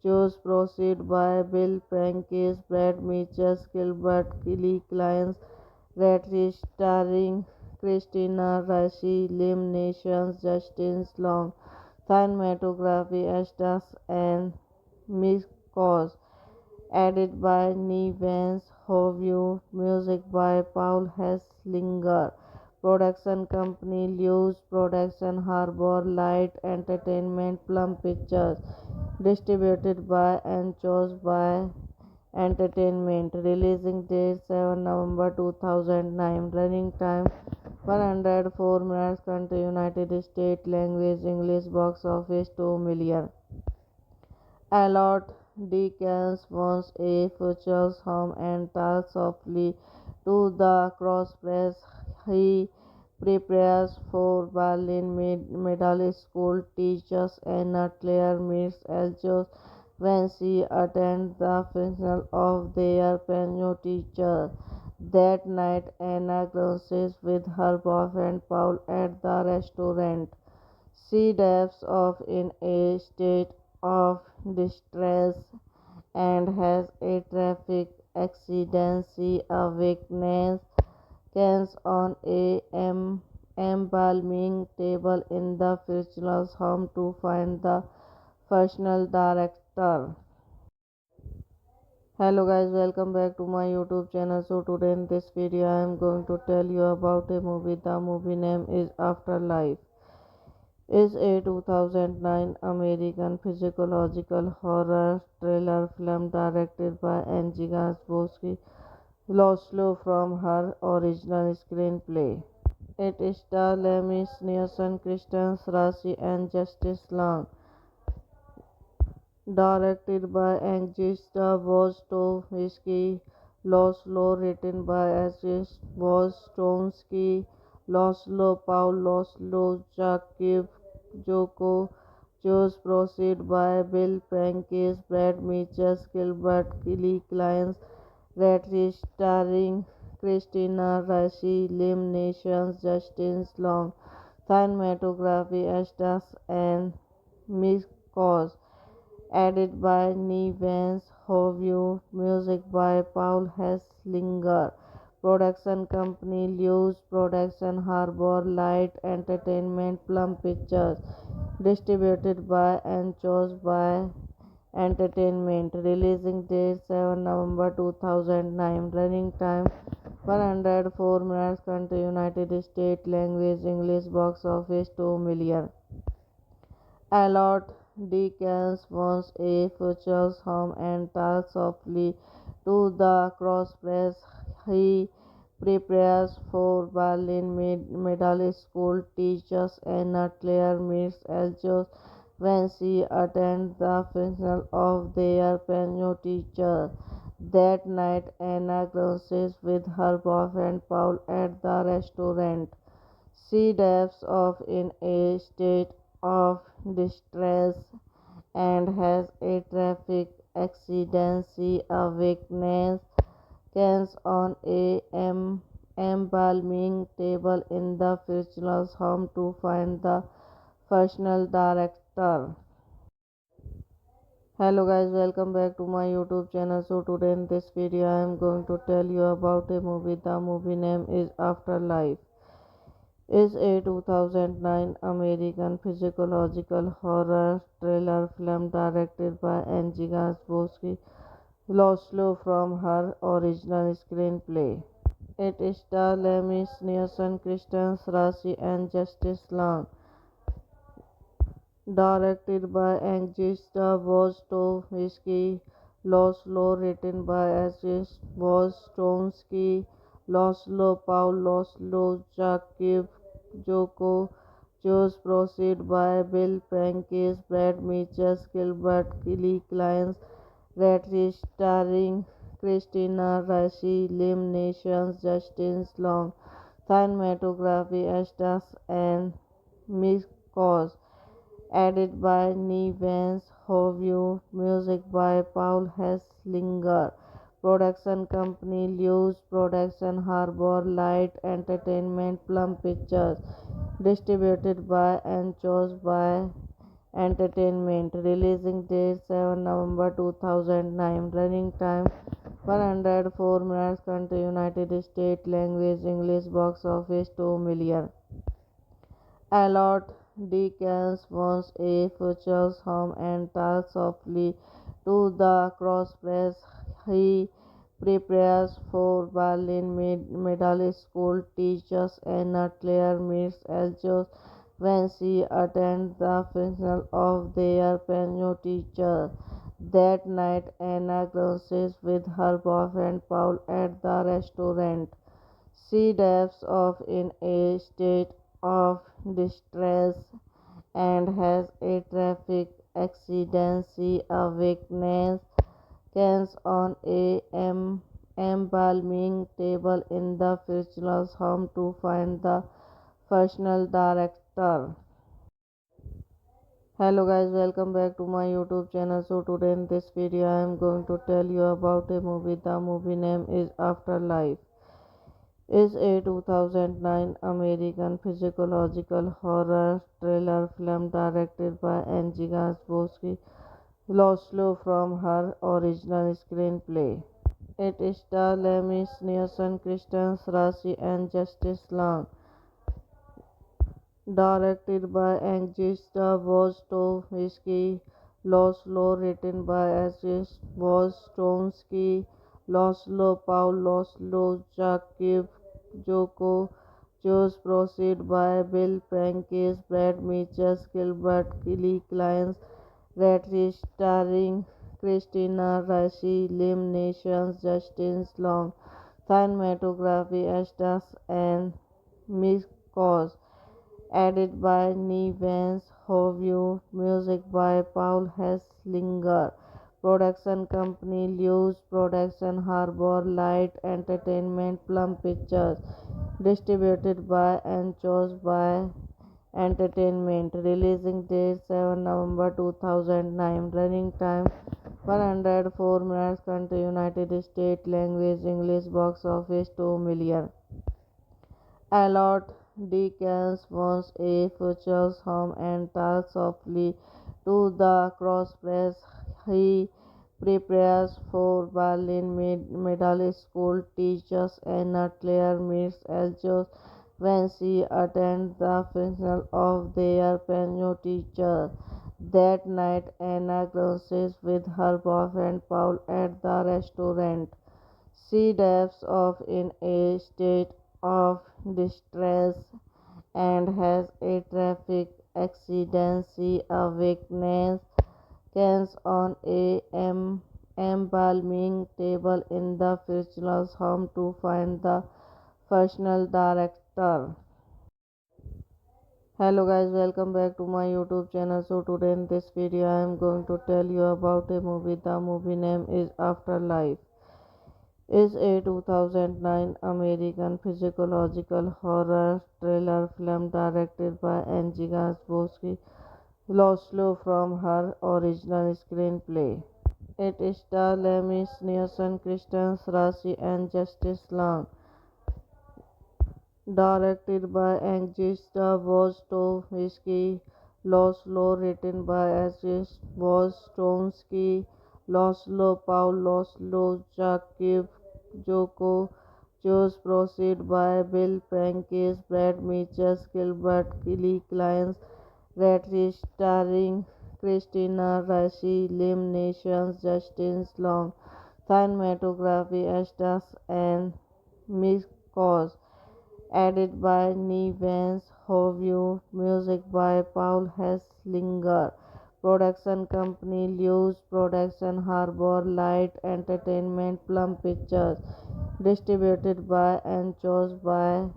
Choose Proceed by Bill Prentice, Brad Mitchell, Gilbert Lee Clines, Redrich, starring Christina Ricci, Liam Neeson, Justin Long, cinematography Estas and Mikos, edited by Nevans Hovey, music by Paul Hesslinger, production company Lewis Production, Harbor Light Entertainment, Plum Pictures, distributed by and chose by Entertainment, releasing date 7 November 2009, running time 104 minutes, country United States, language English, box office 2 million. Allot Dickens wants a future home and talks softly to the crosspress. He prepares for Berlin Middle School. Teachers Anna Claire meets Eljo when she attends the funeral of their piano teacher. That night, Anna grousses with her boyfriend Paul at the restaurant. She dives off in a state of distress and has a traffic accident. She awakens on a embalming table in the funeral's home to find the funeral director. Hello guys, welcome back to my YouTube channel. So today in this video I am going to tell you about a movie. The movie name is Afterlife. Is a 2009 American psychological horror thriller film directed by Angie Gansbowski, Laszlo from her original screenplay. It stars Lemis Nielsen, Kristen Rashi, and Justice Long. Directed by Agnieszka Wojtowski, Laszlo, written by Agnieszka Wojtowski, Laszlo, Paul Laszlo, Jakub Joko, Choose Proceed by Bill Prentice, Brad Mitchell, Gilbert Lee Clines, Redrich, starring Christina Ricci, Liam Neeson, Justin Long, cinematography Estas and Mikos, edited by Nevans Hovey, music by Paul Hesslinger, production company Lewis Production, Harbor Light Entertainment, Plum Pictures, distributed by and chose by Entertainment, releasing date 7 November 2009, running time 104 minutes, country United States, language English, box office 2 million. Allot Dickens wants a future home and talks softly to the crosspress. He prepares for Berlin Middle School. Teachers Anna Claire meets Eljo when she attends the funeral of their piano teacher. That night, Anna grousses with her boyfriend Paul at the restaurant. She dives off in a state of distress and has a traffic accident. She awakens on a embalming table in the funeral's home to find the professional director. Hello guys, welcome back to my YouTube channel. So today in this video I am going to tell you about a movie. The movie name is Afterlife. Is a 2009 American psychological horror thriller film directed by Angie Gansbowski, Laszlo from her original screenplay. It stars Lemis Nielsen, Kristen Rashi and Justice Long. Directed by Agnieszka Wojtowski, Laszlo written by Agnieszka Wojtowski, Laszlo Paul Laszlo Jakub Joko, Choose proceed by Bill Prankis, Brad Mitchell, Gilbert Lee Clines, Redrich starring Christina Ricci, Liam Neeson, Justin Long, cinematography Estas and Mikos, added by Nevans Hovey, music by Paul Hesslinger, production company Lewis Production, Harbor Light Entertainment, Plum Pictures, distributed by and chose by Entertainment, releasing date 7 November 2009, running time 104 minutes, country United States, language English, box office 2 million. Allot Dickens wants a future home and talks softly to the crosspress. He prepares for Berlin Middle School teachers Anna Claire meets Eljo when she attends the funeral of their piano teacher. That night, Anna grounds with her boyfriend Paul at the restaurant. She dives off in a state of distress and has a traffic accident. She awakens on a embalming table in the fictional home to find the professional director. Hello guys, welcome back to my YouTube channel. So today in this video I am going to tell you about a movie. The movie name is Afterlife. Is a 2009 American psychological horror thriller film directed by Angie Gansbowski, Laszlo from her original screenplay. It stars Lemis Nielsen, Kristen Rashi and Justice Long. Directed by Agnieszka Wojtowski, Laszlo written by Agnieszka Wojtowski, Laszlo Paul Laszlo Jakub Joko, Choose proceed by Bill Prankis, Brad Mitchell, Gilbert Lee Clines, Redrich starring Christina Ricci, Liam Neeson, Justin Long, cinematography Estas and Mikos, added by Nevans Hovey, music by Paul Hesslinger, production company Lewis Production, Harbor Light Entertainment, Plum Pictures, distributed by and chose by Entertainment, releasing date 7 November 2009, running time 104 minutes, country United States, language English, box office 2 million. Allot Dickens wants a future home and talks softly to the crosspress. He prepares for Berlin Middle School teachers Anna Claire meets Eljo when she attends the funeral of their piano teacher. That night, Anna grounds with her boyfriend Paul at the restaurant. She dives off in a state of distress and has a traffic accident. She awakens on a embalming table in the fictional home to find the professional director. Hello guys, welcome back to my YouTube channel. So today in this video I am going to tell you about a movie. The movie name is Afterlife. Is a 2009 American psychological horror thriller film directed by Angie Gansbowski, Laszlo from her original screenplay. It stars Lemis Nielsen, Kristen Rashi and Justice Long. Directed by Agnieszka Wojtowski, Laszlo, written by Asif Woztomski, Laszlo Paul, Laszlo Jakub Joko, Choose Proceed by Bill Prankis, Brad Mitchell, Gilbert Lee Clines, Redrich, starring Christina Ricci, Lim Nations, Justin Long, cinematography Estes and Mikos, added by Nevans Hovey, music by Paul Hesslinger, production company Lewis Production, Harbor Light Entertainment, Plum Pictures, distributed by and chose by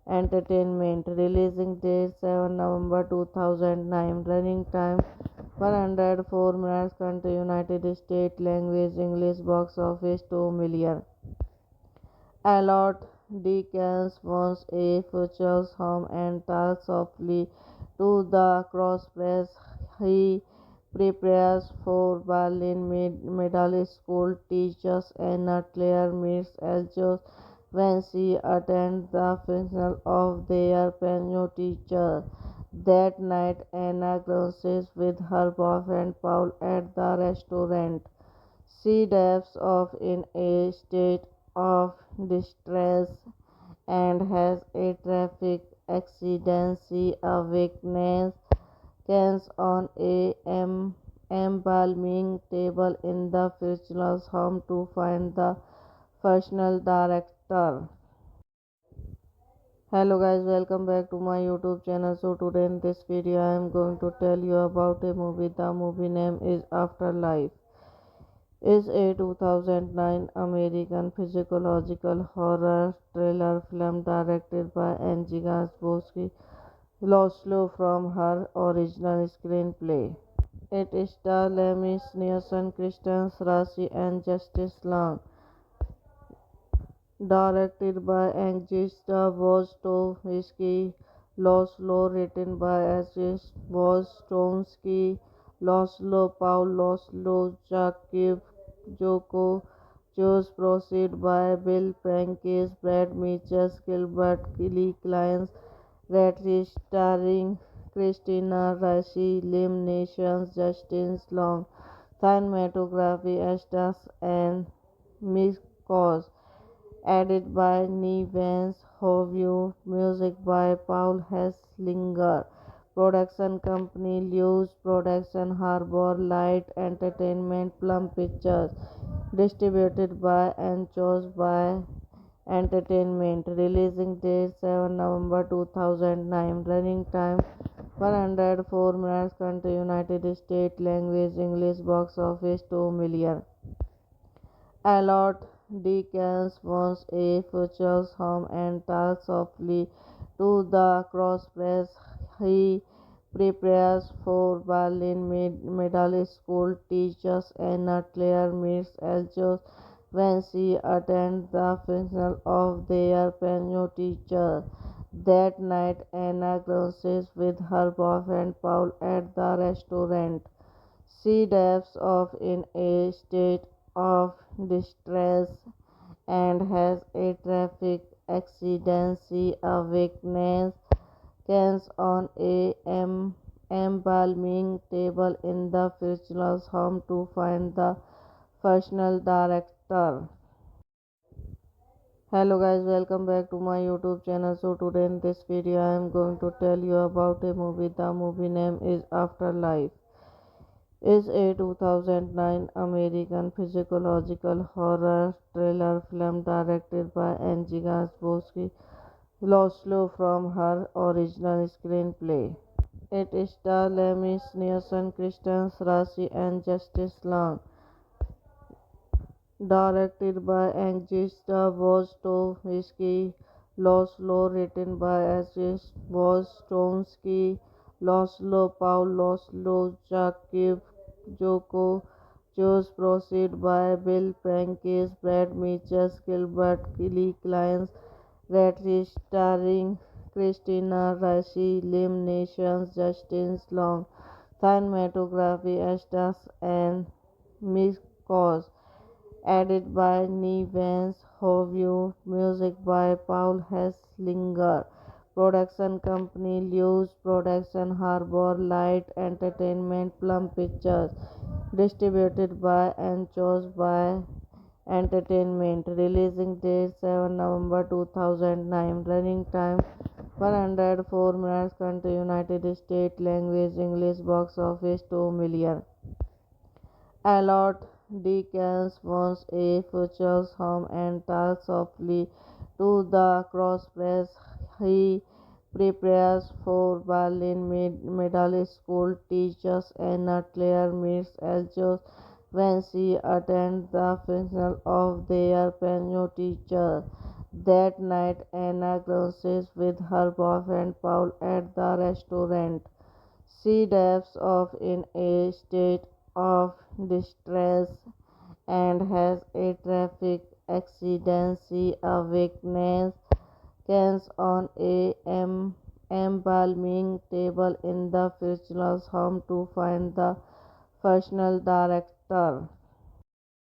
Entertainment, releasing date 7 November 2009, running time 104 minutes, country United States, language English, box office 2 million. Allot Dickens wants a future home and talks softly to the crosspress. He prepares for Berlin Middle School. Teachers Anna Claire meets Eljo when she attends the funeral of their piano teacher. That night, Anna grousses with her boyfriend Paul at the restaurant. She dives off in a state of distress and has a traffic accident. She awakens on a embalming table in the funeral home to find the funeral director. Hello guys, welcome back to my YouTube channel. So today in this video I am going to tell you about a movie. The movie name is Afterlife. Is a 2009 American psychological horror thriller film directed by Angie Gaspowski, Laszlo from her original screenplay. It stars Lemis Nielsen, Kristen Rossi, and Justice Long. Directed by Agnieszka Wojtowski, Laszlo, written by Agnieszka Wojtowski, Laszlo Paul, Laszlo Jakub Joko, Choose Proceed by Bill Prankis, Brad Mitchell, Gilbert Lee Clines, Redrich, starring Christina Ricci, Lim Nations, Justin Long, cinematography Estes and Mikos, added by Nevans Hovey, music by Paul Hesslinger, production company Lewis Production, Harbor Light Entertainment, Plum Pictures, distributed by and chose by Entertainment, releasing date 7 November 2009, running time 104 minutes, country United States, language English, box office 2 million. Allot Dickens wants a future home and talks softly to the crosspress. He prepares for Berlin Middle School. Teachers Anna Claire meets Eljo when she attends the funeral of their piano teacher. That night, Anna grousses with her boyfriend Paul at the restaurant. She dives off in a state of distress and has a traffic accident. She awakens on a embalming table in the funeral home to find the funeral director. Hello guys, welcome back to my YouTube channel. So today in this video I am going to tell you about a movie. The movie name is Afterlife. Is a 2009 American psychological horror thriller film directed by Angie Gaspowski, Laszlo from her original screenplay. It stars Lemis Nielsen, Kristen Rossi, and Justice Long. Directed by Agnieszka Wojtowski, Laszlo, written by Agnieszka Wojtowski, Laszlo Paul, Laszlo Jakub Joko, Choose Proceed by Bill Prankis, Brad Mitchell, Gilbert Lee Clines, Redrich, starring Christina Ricci, Lim Nations, Justin Long, cinematography Estes and Mikos, added by Nevans Hovey, music by Paul Hesslinger, Production company Lewis Production Harbor Light Entertainment Plum Pictures distributed by Anchors by Entertainment. Releasing date 7 November 2009. Running time 104 minutes. Country United States. Language English. Box office 2 million. Allot Dickens wants a future home and talks softly to the crosspress. He prepares for Berlin Middle School. Teachers Anna Claire meets Eljo when she attends the funeral of their piano teacher. That night, Anna grousses with her boyfriend Paul at the restaurant. She dives off in a state of distress and has a traffic accident. She awakens on a embalming table in the funeral home to find the funeral director.